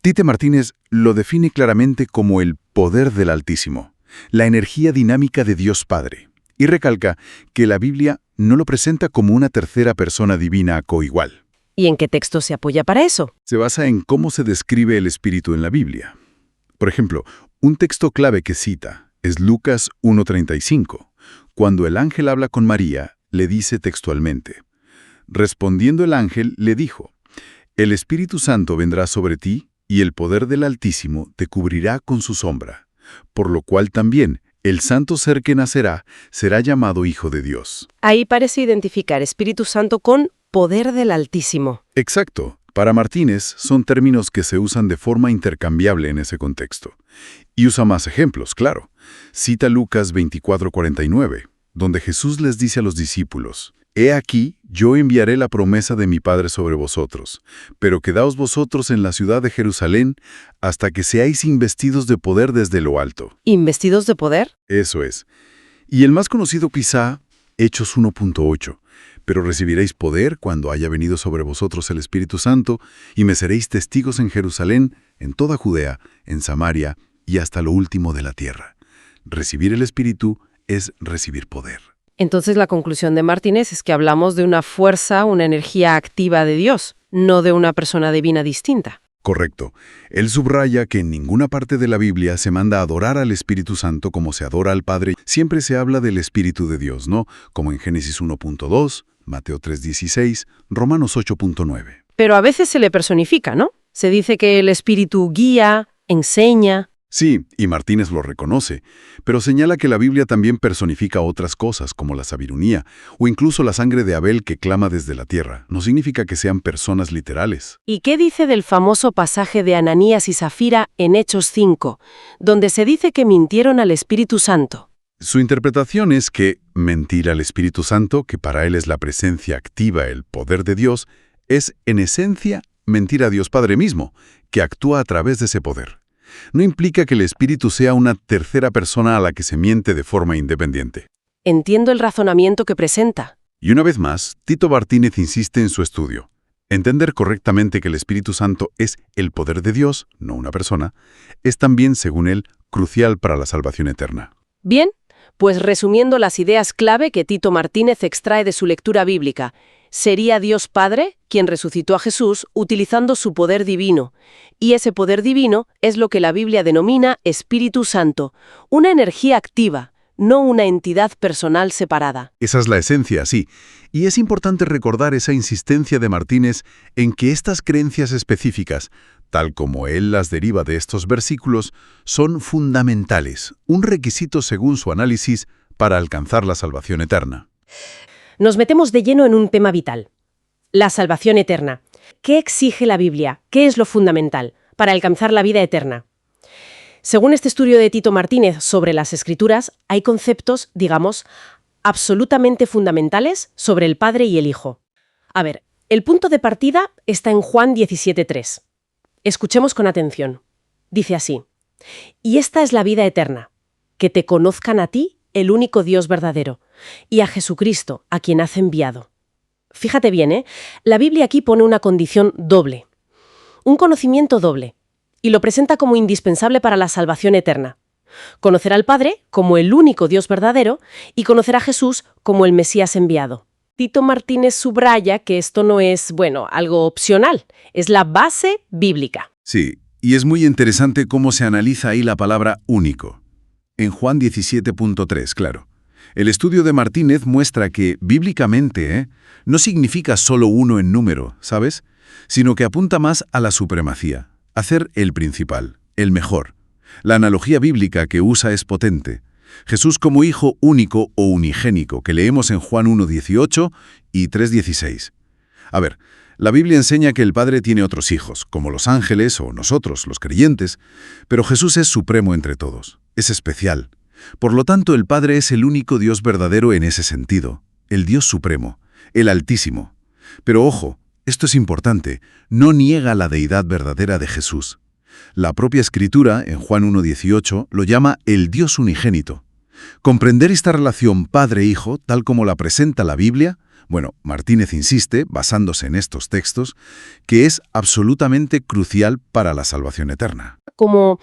Speaker 1: Tito Martínez lo define claramente como el poder del Altísimo, la energía dinámica de Dios Padre, y recalca que la Biblia no lo presenta como una tercera persona divina coigual.
Speaker 2: ¿Y en qué texto se apoya para eso?
Speaker 1: Se basa en cómo se describe el Espíritu en la Biblia. Por ejemplo, un texto clave que cita es Lucas 1:35. Cuando el ángel habla con María, le dice textualmente: respondiendo el ángel, le dijo: el Espíritu Santo vendrá sobre ti, y el poder del Altísimo te cubrirá con su sombra, por lo cual también el santo ser que nacerá será llamado Hijo de Dios.
Speaker 2: Ahí parece identificar Espíritu Santo con poder del Altísimo.
Speaker 1: Exacto, Para Martínez, son términos que se usan de forma intercambiable en ese contexto. Y usa más ejemplos, claro. Cita Lucas 24:49, donde Jesús les dice a los discípulos: «He aquí, yo enviaré la promesa de mi Padre sobre vosotros, pero quedaos vosotros en la ciudad de Jerusalén hasta que seáis investidos de poder desde lo alto».
Speaker 2: ¿Investidos de poder?
Speaker 1: Eso es. Y el más conocido quizá, Hechos 1:8. «Pero recibiréis poder cuando haya venido sobre vosotros el Espíritu Santo, y me seréis testigos en Jerusalén, en toda Judea, en Samaria y hasta lo último de la tierra». Recibir el Espíritu es recibir poder.
Speaker 2: Entonces la conclusión de Martínez es que hablamos de una fuerza, una energía activa de Dios, no de una persona divina distinta.
Speaker 1: Correcto. Él subraya que en ninguna parte de la Biblia se manda a adorar al Espíritu Santo como se adora al Padre. Siempre se habla del Espíritu de Dios, ¿no? Como en Génesis 1:2, Mateo 3:16, Romanos 8:9.
Speaker 2: Pero a veces se le personifica, ¿no? Se dice que el Espíritu guía, enseña.
Speaker 1: Sí, y Martínez lo reconoce, pero señala que la Biblia también personifica otras cosas, como la sabiduría, o incluso la sangre de Abel que clama desde la tierra. No significa que sean personas literales.
Speaker 2: ¿Y qué dice del famoso pasaje de Ananías y Zafira en Hechos 5, donde se dice que mintieron al Espíritu Santo?
Speaker 1: Su interpretación es que mentir al Espíritu Santo, que para él es la presencia activa, el poder de Dios, es en esencia mentir a Dios Padre mismo, que actúa a través de ese poder. No implica que el Espíritu sea una tercera persona a la que se miente de forma independiente.
Speaker 2: Entiendo el razonamiento que presenta.
Speaker 1: Y una vez más, Tito Martínez insiste en su estudio. Entender correctamente que el Espíritu Santo es el poder de Dios, no una persona, es también, según él, crucial para la salvación eterna.
Speaker 2: Bien, pues resumiendo las ideas clave que Tito Martínez extrae de su lectura bíblica, sería Dios Padre quien resucitó a Jesús utilizando su poder divino, y ese poder divino es lo que la Biblia denomina Espíritu Santo, una energía activa, no una entidad personal separada.
Speaker 1: Esa es la esencia, sí. Y es importante recordar esa insistencia de Martínez en que estas creencias específicas, tal como él las deriva de estos versículos, son fundamentales, un requisito según su análisis para alcanzar la salvación eterna.
Speaker 2: Nos metemos de lleno en un tema vital: la salvación eterna. ¿Qué exige la Biblia? ¿Qué es lo fundamental para alcanzar la vida eterna? Según este estudio de Tito Martínez sobre las Escrituras, hay conceptos, digamos, absolutamente fundamentales sobre el Padre y el Hijo. A ver, el punto de partida está en Juan 17:3. Escuchemos con atención. Dice así: «Y esta es la vida eterna, que te conozcan a ti, el único Dios verdadero, y a Jesucristo, a quien has enviado». Fíjate bien, ¿eh? La Biblia aquí pone una condición doble, un conocimiento doble, y lo presenta como indispensable para la salvación eterna. Conocer al Padre como el único Dios verdadero y conocer a Jesús como el Mesías enviado. Tito Martínez subraya que esto no es, algo opcional, es la base bíblica.
Speaker 1: Sí, y es muy interesante cómo se analiza ahí la palabra único. En Juan 17:3, claro. El estudio de Martínez muestra que, bíblicamente, no significa solo uno en número, ¿sabes? Sino que apunta más a la supremacía, a ser el principal, el mejor. La analogía bíblica que usa es potente. Jesús como hijo único o unigénico, que leemos en Juan 1:18 y 3:16. A ver, la Biblia enseña que el Padre tiene otros hijos, como los ángeles o nosotros, los creyentes, pero Jesús es supremo entre todos, es especial. Por lo tanto, el Padre es el único Dios verdadero en ese sentido, el Dios supremo, el Altísimo. Pero ojo, esto es importante, no niega la deidad verdadera de Jesús. La propia Escritura, en Juan 1:18, lo llama el Dios unigénito. Comprender esta relación Padre-Hijo, tal como la presenta la Biblia, Martínez insiste, basándose en estos textos, que es absolutamente crucial para la salvación eterna.
Speaker 2: Como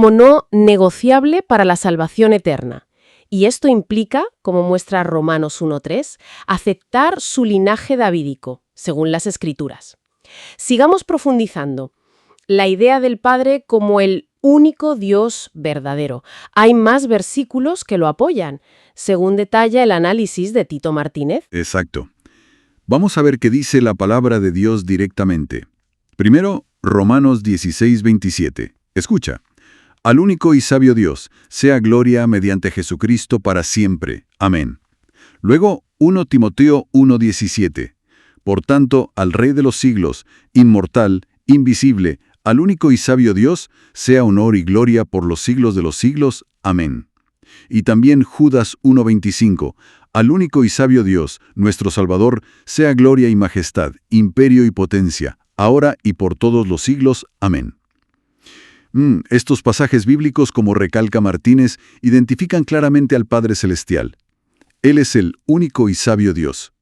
Speaker 2: no negociable para la salvación eterna. Y esto implica, como muestra Romanos 1:3, aceptar su linaje davídico, según las Escrituras. Sigamos profundizando. La idea del Padre como el único Dios verdadero. Hay más versículos que lo apoyan, según detalla el análisis de Tito Martínez.
Speaker 1: Exacto. Vamos a ver qué dice la palabra de Dios directamente. Primero, Romanos 16:27. Escucha. Al único y sabio Dios, sea gloria mediante Jesucristo para siempre. Amén. Luego, 1 Timoteo 1:17. Por tanto, al Rey de los siglos, inmortal, invisible, al único y sabio Dios, sea honor y gloria por los siglos de los siglos. Amén. Y también Judas 1:25, al único y sabio Dios, nuestro Salvador, sea gloria y majestad, imperio y potencia, ahora y por todos los siglos. Amén. Estos pasajes bíblicos, como recalca Martínez, identifican claramente al Padre Celestial. Él es el único y sabio Dios.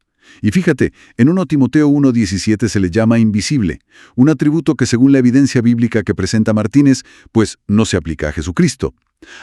Speaker 1: Y fíjate, en 1 Timoteo 1:17 se le llama invisible, un atributo que según la evidencia bíblica que presenta Martínez, pues no se aplica a Jesucristo.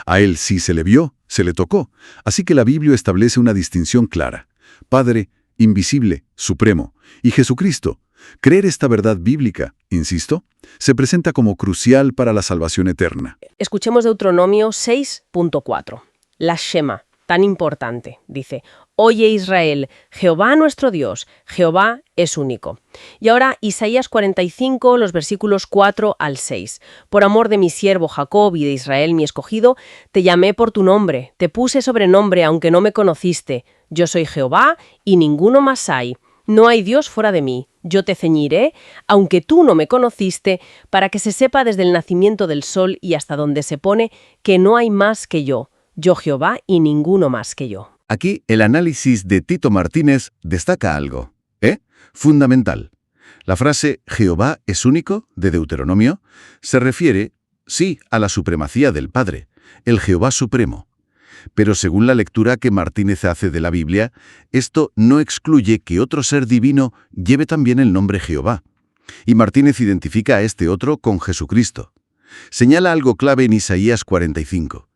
Speaker 1: A él sí se le vio, se le tocó. Así que la Biblia establece una distinción clara. Padre, invisible, supremo, y Jesucristo. Creer esta verdad bíblica, insisto, se presenta como crucial para la salvación eterna.
Speaker 2: Escuchemos Deuteronomio 6.4. La Shema, tan importante, dice: Oye Israel, Jehová nuestro Dios, Jehová es único. Y ahora Isaías 45, los versículos 4 al 6. Por amor de mi siervo Jacob y de Israel mi escogido, te llamé por tu nombre, te puse sobrenombre aunque no me conociste. Yo soy Jehová y ninguno más hay. No hay Dios fuera de mí. Yo te ceñiré, aunque tú no me conociste, para que se sepa desde el nacimiento del sol y hasta donde se pone que no hay más que yo Jehová y ninguno más que yo.
Speaker 4: Aquí el análisis de Tito Martínez destaca algo, fundamental. La frase «Jehová es único» de Deuteronomio se refiere, sí, a la supremacía del Padre, el Jehová supremo. Pero según la lectura que Martínez hace de la Biblia, esto no excluye que otro ser divino lleve también el nombre Jehová. Y Martínez identifica a este otro con Jesucristo. Señala algo clave en Isaías 45.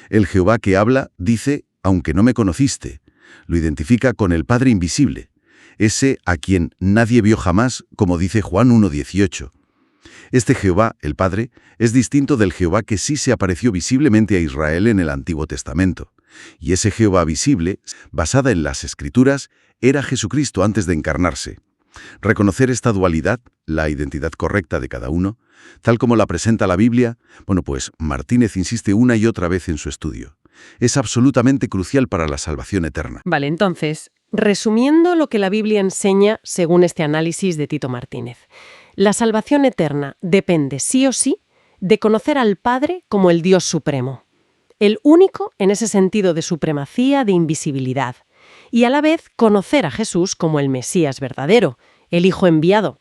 Speaker 4: El Jehová que habla dice, aunque no me conociste. Lo identifica con el Padre invisible, ese a quien nadie vio jamás, como dice Juan 1:18. Este Jehová, el Padre, es distinto del Jehová que sí se apareció visiblemente a Israel en el Antiguo Testamento. Y ese Jehová visible, basada en las Escrituras, era Jesucristo antes de encarnarse. Reconocer esta dualidad, la identidad correcta de cada uno, tal como la presenta la Biblia, pues Martínez insiste una y otra vez en su estudio. Es absolutamente crucial para la salvación eterna.
Speaker 2: Vale, entonces, resumiendo lo que la Biblia enseña según este análisis de Tito Martínez, la salvación eterna depende sí o sí de conocer al Padre como el Dios supremo, el único en ese sentido de supremacía, de invisibilidad, y a la vez conocer a Jesús como el Mesías verdadero, el Hijo enviado,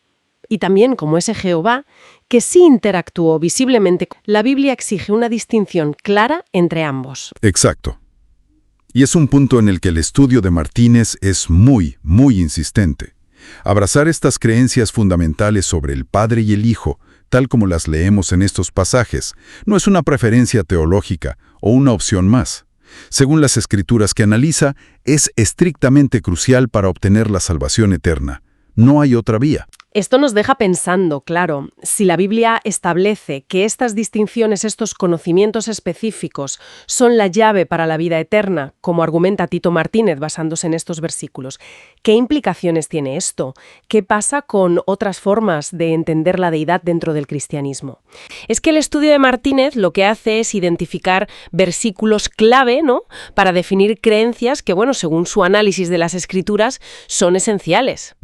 Speaker 2: y también como ese Jehová que sí interactuó visiblemente. La Biblia exige una distinción clara entre ambos.
Speaker 3: Exacto. Y es un punto en el que el estudio de Martínez es muy, muy insistente. Abrazar estas creencias fundamentales sobre el Padre y el Hijo, tal como las leemos en estos pasajes, no es una preferencia teológica o una opción más. Según las Escrituras que analiza, es estrictamente crucial para obtener la salvación eterna. No hay otra vía.
Speaker 2: Esto nos deja pensando, claro, si la Biblia establece que estas distinciones, estos conocimientos específicos, son la llave para la vida eterna, como argumenta Tito Martínez basándose en estos versículos, ¿qué implicaciones tiene esto? ¿Qué pasa con otras formas de entender la deidad dentro del cristianismo? Es que el estudio de Martínez lo que hace es identificar versículos clave, ¿no?, para definir creencias que, según su análisis de las Escrituras, son esenciales.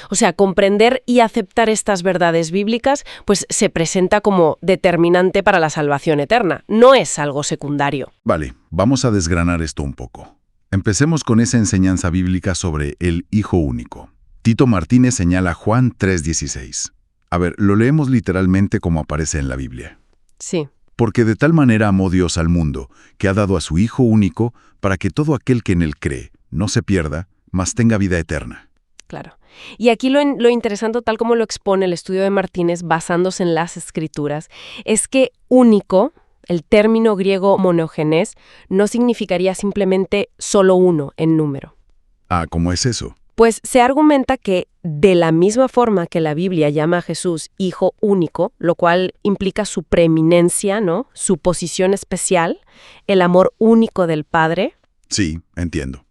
Speaker 2: O sea, comprender y aceptar estas verdades bíblicas, pues se presenta como determinante para la salvación eterna. No es algo secundario.
Speaker 1: Vale, vamos a desgranar esto un poco. Empecemos con esa enseñanza bíblica sobre el Hijo único. Tito Martínez señala Juan 3:16. A ver, lo leemos literalmente como aparece en la Biblia.
Speaker 2: Sí.
Speaker 1: Porque de tal manera amó Dios al mundo, que ha dado a su Hijo único, para que todo aquel que en él cree no se pierda, mas tenga vida eterna.
Speaker 2: Claro. Y aquí lo interesante, tal como lo expone el estudio de Martínez basándose en las Escrituras, es que único, el término griego monogenes, no significaría simplemente solo uno en número.
Speaker 1: Ah, ¿cómo es eso?
Speaker 2: Pues se argumenta que de la misma forma que la Biblia llama a Jesús Hijo único, lo cual implica su preeminencia, ¿no?, su posición especial, el amor único del Padre.
Speaker 1: Sí, entiendo.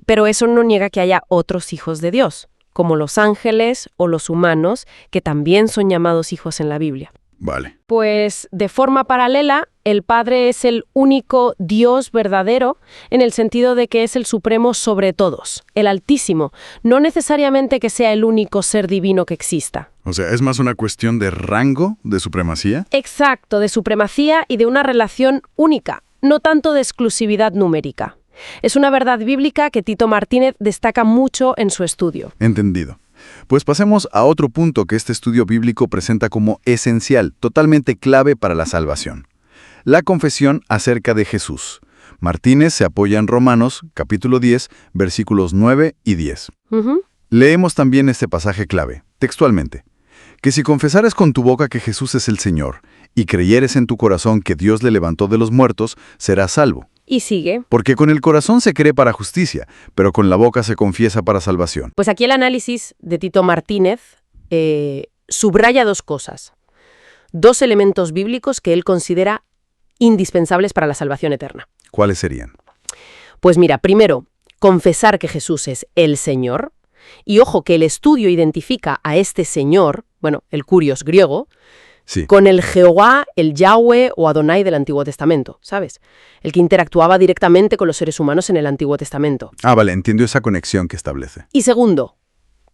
Speaker 2: Pero eso no niega que haya otros hijos de Dios, como los ángeles o los humanos, que también son llamados hijos en la Biblia.
Speaker 1: Vale.
Speaker 2: Pues de forma paralela, el Padre es el único Dios verdadero en el sentido de que es el supremo sobre todos, el Altísimo, no necesariamente que sea el único ser divino que exista.
Speaker 1: O sea, ¿es más una cuestión de rango, de supremacía?
Speaker 2: Exacto, de supremacía y de una relación única, no tanto de exclusividad numérica. Es una verdad bíblica que Tito Martínez destaca mucho en su estudio.
Speaker 1: Entendido. Pues pasemos a otro punto que este estudio bíblico presenta como esencial, totalmente clave para la salvación. La confesión acerca de Jesús. Martínez se apoya en Romanos, capítulo 10, versículos 9 y 10. Leemos también este pasaje clave, textualmente. Que si confesares con tu boca que Jesús es el Señor, y creyeres en tu corazón que Dios le levantó de los muertos, serás salvo.
Speaker 2: Y sigue.
Speaker 1: Porque con el corazón se cree para justicia, pero con la boca se confiesa para salvación.
Speaker 2: Pues aquí el análisis de Tito Martínez subraya dos cosas. Dos elementos bíblicos que él considera indispensables para la salvación eterna.
Speaker 1: ¿Cuáles serían?
Speaker 2: Pues mira, primero, confesar que Jesús es el Señor. Y ojo, que el estudio identifica a este Señor, bueno, el Kurios griego,
Speaker 1: Sí.
Speaker 2: con el Jehová, el Yahweh o Adonai del Antiguo Testamento, ¿sabes? El que interactuaba directamente con los seres humanos en el Antiguo Testamento.
Speaker 1: Vale, entiendo esa conexión que establece.
Speaker 2: Y segundo,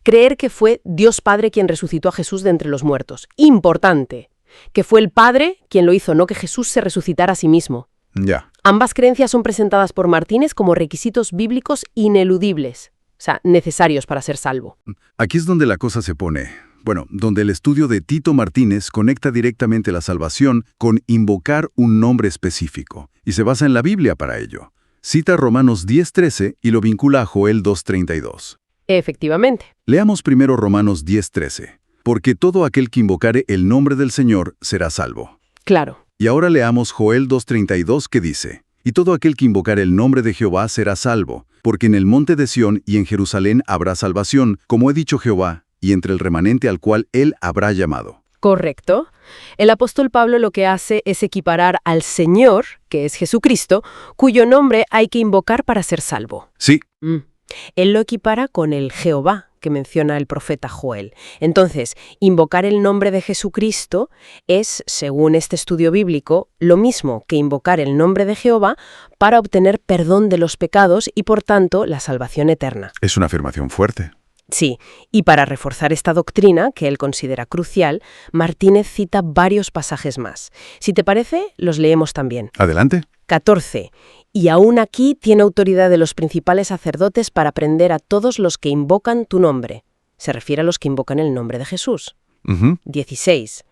Speaker 2: creer que fue Dios Padre quien resucitó a Jesús de entre los muertos. Importante, que fue el Padre quien lo hizo, no que Jesús se resucitara a sí mismo.
Speaker 1: Ya.
Speaker 2: Ambas creencias son presentadas por Martínez como requisitos bíblicos ineludibles, o sea, necesarios para ser salvo.
Speaker 1: Aquí es donde la cosa se pone. Bueno, donde el estudio de Tito Martínez conecta directamente la salvación con invocar un nombre específico, y se basa en la Biblia para ello. Cita Romanos 10:13 y lo vincula a Joel 2:32.
Speaker 2: Efectivamente.
Speaker 1: Leamos primero Romanos 10:13. Porque todo aquel que invocare el nombre del Señor será salvo.
Speaker 2: Claro.
Speaker 1: Y ahora leamos Joel 2:32 que dice, y todo aquel que invocare el nombre de Jehová será salvo, porque en el monte de Sión y en Jerusalén habrá salvación, como he dicho Jehová, y entre el remanente al cual él habrá llamado.
Speaker 2: Correcto. El apóstol Pablo lo que hace es equiparar al Señor, que es Jesucristo, cuyo nombre hay que invocar para ser salvo.
Speaker 1: Sí,
Speaker 2: Él lo equipara con el Jehová, que menciona el profeta Joel. Entonces, invocar el nombre de Jesucristo es, según este estudio bíblico, lo mismo que invocar el nombre de Jehová para obtener perdón de los pecados y, por tanto, la salvación eterna.
Speaker 1: es una afirmación fuerte.
Speaker 2: Sí, y para reforzar esta doctrina, que él considera crucial, Martínez cita varios pasajes más. Si te parece, los leemos también.
Speaker 1: Adelante.
Speaker 2: 14. Y aún aquí tiene autoridad de los principales sacerdotes para prender a todos los que invocan tu nombre. Se refiere a los que invocan el nombre de Jesús. 16.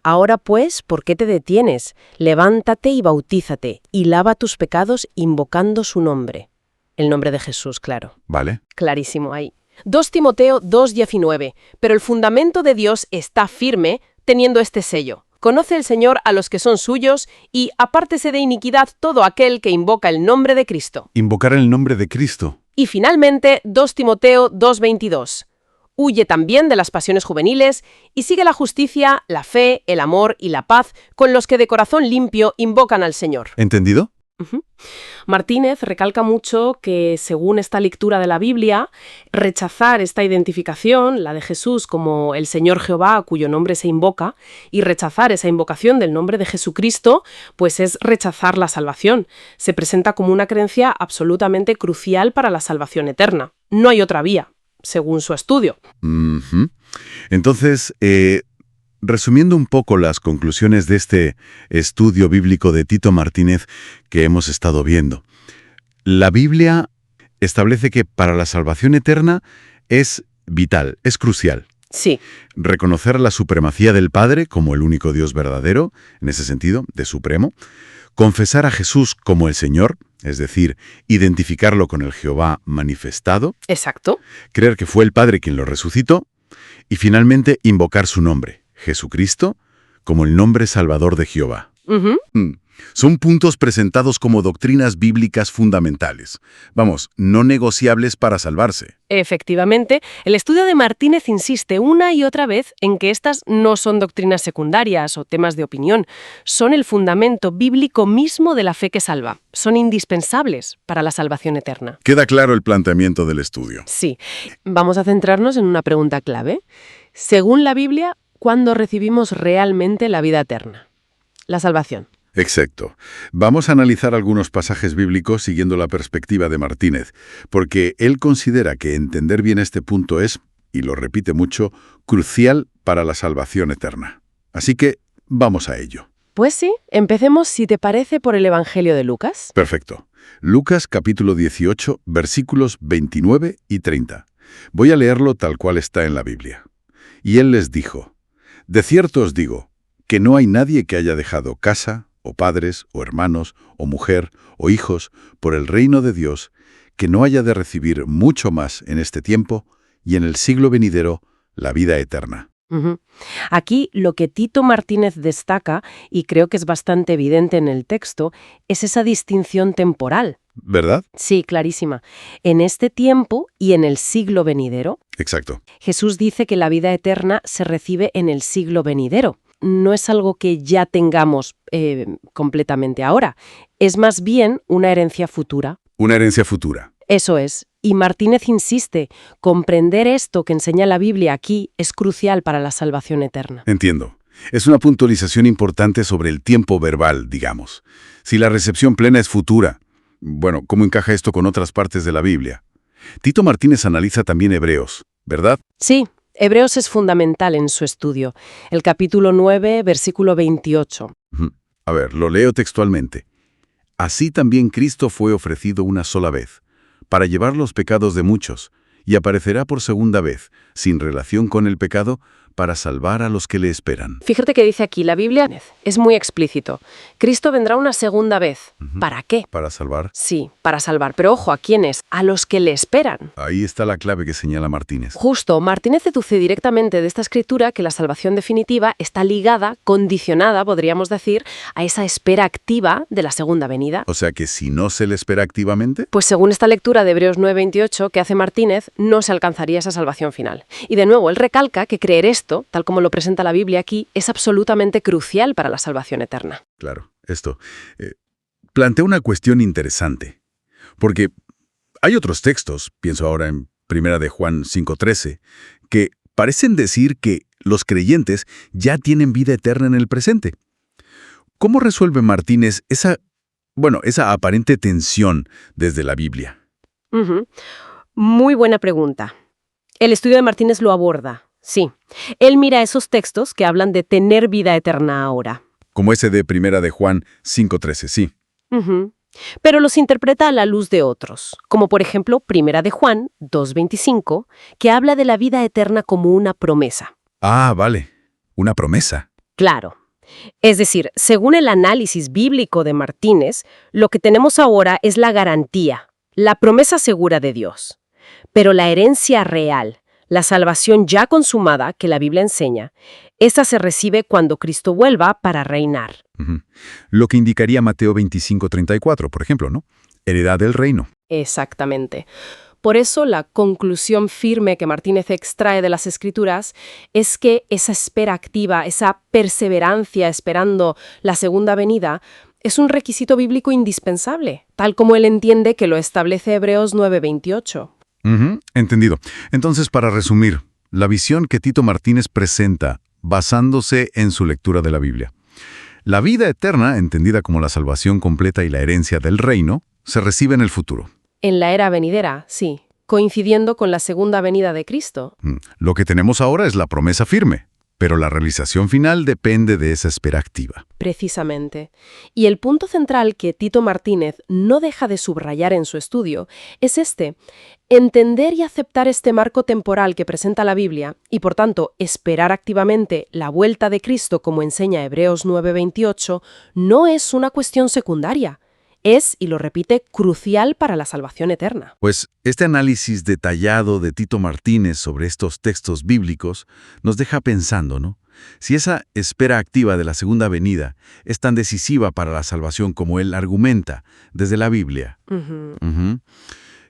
Speaker 2: Ahora pues, ¿por qué te detienes? Levántate y bautízate, y lava tus pecados invocando su nombre. El nombre de Jesús, claro.
Speaker 1: Vale.
Speaker 2: Clarísimo ahí. 2 Timoteo 2:19. Pero el fundamento de Dios está firme, teniendo este sello. Conoce el Señor a los que son suyos, y apártese de iniquidad todo aquel que invoca el nombre de Cristo.
Speaker 1: Invocar el nombre de Cristo.
Speaker 2: Y finalmente, 2 Timoteo 2:22. Huye también de las pasiones juveniles y sigue la justicia, la fe, el amor y la paz con los que de corazón limpio invocan al Señor.
Speaker 1: ¿Entendido?
Speaker 2: Martínez recalca mucho que, según esta lectura de la Biblia, rechazar esta identificación, la de Jesús como el Señor Jehová, cuyo nombre se invoca, y rechazar esa invocación del nombre de Jesucristo, pues es rechazar la salvación. Se presenta como una creencia absolutamente crucial para la salvación eterna. No hay otra vía, según su estudio.
Speaker 1: Entonces, resumiendo un poco las conclusiones de este estudio bíblico de Tito Martínez que hemos estado viendo. La Biblia establece que para la salvación eterna es vital, es crucial.
Speaker 2: Sí.
Speaker 1: Reconocer la supremacía del Padre como el único Dios verdadero, en ese sentido, de supremo. Confesar a Jesús como el Señor, es decir, identificarlo con el Jehová manifestado.
Speaker 2: Exacto.
Speaker 1: Creer que fue el Padre quien lo resucitó. Y finalmente, invocar su nombre, Jesucristo, como el nombre salvador de Jehová. Son puntos presentados como doctrinas bíblicas fundamentales. Vamos, no negociables para salvarse.
Speaker 2: Efectivamente, el estudio de Martínez insiste una y otra vez en que estas no son doctrinas secundarias o temas de opinión, son el fundamento bíblico mismo de la fe que salva. Son indispensables para la salvación eterna.
Speaker 1: Queda claro el planteamiento del estudio.
Speaker 2: Sí. Vamos a centrarnos en una pregunta clave. Según la Biblia, cuando recibimos realmente la vida eterna, la salvación.
Speaker 1: Exacto. Vamos a analizar algunos pasajes bíblicos siguiendo la perspectiva de Martínez, porque él considera que entender bien este punto es, y lo repite mucho, crucial para la salvación eterna. Así que vamos a ello.
Speaker 2: Pues sí, empecemos, si te parece, por el Evangelio de Lucas.
Speaker 1: Perfecto. Lucas capítulo 18, versículos 29 y 30. Voy a leerlo tal cual está en la Biblia. Y él les dijo: de cierto os digo, que no hay nadie que haya dejado casa, o padres, o hermanos, o mujer, o hijos, por el reino de Dios, que no haya de recibir mucho más en este tiempo y en el siglo venidero la vida eterna.
Speaker 2: Ujú. Aquí lo que Tito Martínez destaca, y creo que es bastante evidente en el texto, es esa distinción temporal.
Speaker 1: ¿Verdad?
Speaker 2: Sí, clarísima. En este tiempo y en el siglo venidero,
Speaker 1: Exacto.
Speaker 2: Jesús dice que la vida eterna se recibe en el siglo venidero. No es algo que ya tengamos completamente ahora. Es más bien una herencia futura.
Speaker 1: Una herencia futura.
Speaker 2: Eso es. Y Martínez insiste, comprender esto que enseña la Biblia aquí es crucial para la salvación eterna.
Speaker 1: Entiendo. Es una puntualización importante sobre el tiempo verbal, digamos. Si la recepción plena es futura, bueno, ¿cómo encaja esto con otras partes de la Biblia? Tito Martínez analiza también Hebreos, ¿verdad?
Speaker 2: Sí, Hebreos es fundamental en su estudio. El capítulo 9, versículo 28.
Speaker 1: A ver, lo leo textualmente. Así también Cristo fue ofrecido una sola vez, para llevar los pecados de muchos, y aparecerá por segunda vez, sin relación con el pecado, para salvar a los que le esperan.
Speaker 2: Fíjate que dice aquí, la Biblia es muy explícito. Cristo vendrá una segunda vez. ¿Para qué?
Speaker 1: ¿Para salvar?
Speaker 2: Sí, para salvar. Pero ojo, ¿a quiénes? A los que le esperan.
Speaker 1: Ahí está la clave que señala Martínez.
Speaker 2: Justo, Martínez deduce directamente de esta escritura que la salvación definitiva está ligada, condicionada, podríamos decir, a esa espera activa de la segunda venida.
Speaker 1: O sea que si no se le espera activamente...
Speaker 2: Pues según esta lectura de Hebreos 9:28 que hace Martínez, no se alcanzaría esa salvación final. Y de nuevo, él recalca que creer esto, tal como lo presenta la Biblia aquí, es absolutamente crucial para la salvación eterna.
Speaker 1: Claro, esto plantea una cuestión interesante, porque hay otros textos, pienso ahora en 1 de Juan 5:13, que parecen decir que los creyentes ya tienen vida eterna en el presente. ¿Cómo resuelve Martínez esa aparente tensión desde la Biblia?
Speaker 2: Muy buena pregunta. El estudio de Martínez lo aborda, sí. Él mira esos textos que hablan de tener vida eterna ahora.
Speaker 1: Como ese de 1 de Juan 5:13, sí.
Speaker 2: Pero los interpreta a la luz de otros, como por ejemplo 1 de Juan 2:25, que habla de la vida eterna como una promesa.
Speaker 1: Ah, vale. Una promesa.
Speaker 2: Claro. Es decir, según el análisis bíblico de Martínez, lo que tenemos ahora es la garantía, la promesa segura de Dios. Pero la herencia real, la salvación ya consumada que la Biblia enseña, esa se recibe cuando Cristo vuelva para reinar.
Speaker 1: Lo que indicaría Mateo 25:34, por ejemplo, ¿no? Heredad del reino.
Speaker 2: Exactamente. Por eso la conclusión firme que Martínez extrae de las Escrituras es que esa espera activa, esa perseverancia esperando la segunda venida, es un requisito bíblico indispensable, tal como él entiende que lo establece Hebreos 9:28.
Speaker 1: Entendido. Entonces, para resumir, la visión que Tito Martínez presenta, basándose en su lectura de la Biblia. La vida eterna, entendida como la salvación completa y la herencia del reino, se recibe en el futuro.
Speaker 2: En la era venidera, sí, coincidiendo con la segunda venida de Cristo.
Speaker 1: Lo que tenemos ahora es la promesa firme, pero la realización final depende de esa espera activa.
Speaker 2: Precisamente. Y el punto central que Tito Martínez no deja de subrayar en su estudio es este: entender y aceptar este marco temporal que presenta la Biblia y, por tanto, esperar activamente la vuelta de Cristo como enseña Hebreos 9:28 no es una cuestión secundaria. Es, y lo repite, crucial para la salvación eterna.
Speaker 1: Pues este análisis detallado de Tito Martínez sobre estos textos bíblicos nos deja pensando, ¿no? Si esa espera activa de la segunda venida es tan decisiva para la salvación como él argumenta desde la Biblia,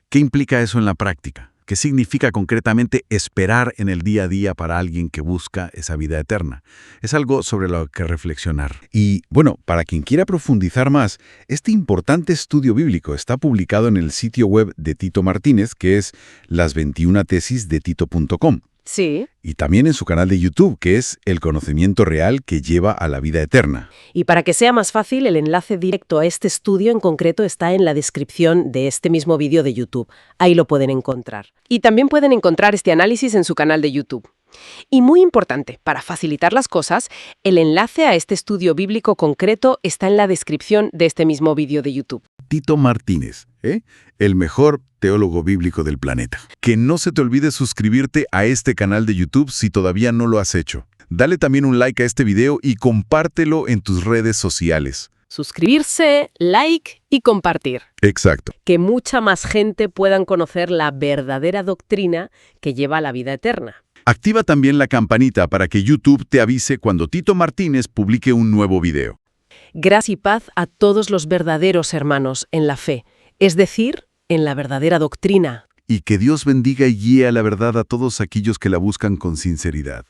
Speaker 1: ¿qué implica eso en la práctica? ¿Qué significa concretamente esperar en el día a día para alguien que busca esa vida eterna? Es algo sobre lo que reflexionar. Y, bueno, para quien quiera profundizar más, este importante estudio bíblico está publicado en el sitio web de Tito Martínez, que es las21tesisdetito.com.
Speaker 2: Sí.
Speaker 1: Y también en su canal de YouTube, que es El conocimiento real que lleva a la vida eterna.
Speaker 2: Y para que sea más fácil, el enlace directo a este estudio en concreto está en la descripción de este mismo vídeo de YouTube. Ahí lo pueden encontrar. Y también pueden encontrar este análisis en su canal de YouTube. Y muy importante, para facilitar las cosas, el enlace a este estudio bíblico concreto está en la descripción de este mismo vídeo de YouTube.
Speaker 1: Tito Martínez, el mejor teólogo bíblico del planeta. Que no se te olvide suscribirte a este canal de YouTube si todavía no lo has hecho. Dale también un like a este video y compártelo en tus redes sociales.
Speaker 2: Suscribirse, like y compartir.
Speaker 1: Exacto.
Speaker 2: Que mucha más gente puedan conocer la verdadera doctrina que lleva a la vida eterna.
Speaker 1: Activa también la campanita para que YouTube te avise cuando Tito Martínez publique un nuevo video.
Speaker 2: Gracia y paz a todos los verdaderos hermanos en la fe, es decir, en la verdadera doctrina.
Speaker 1: Y que Dios bendiga y guíe a la verdad a todos aquellos que la buscan con sinceridad.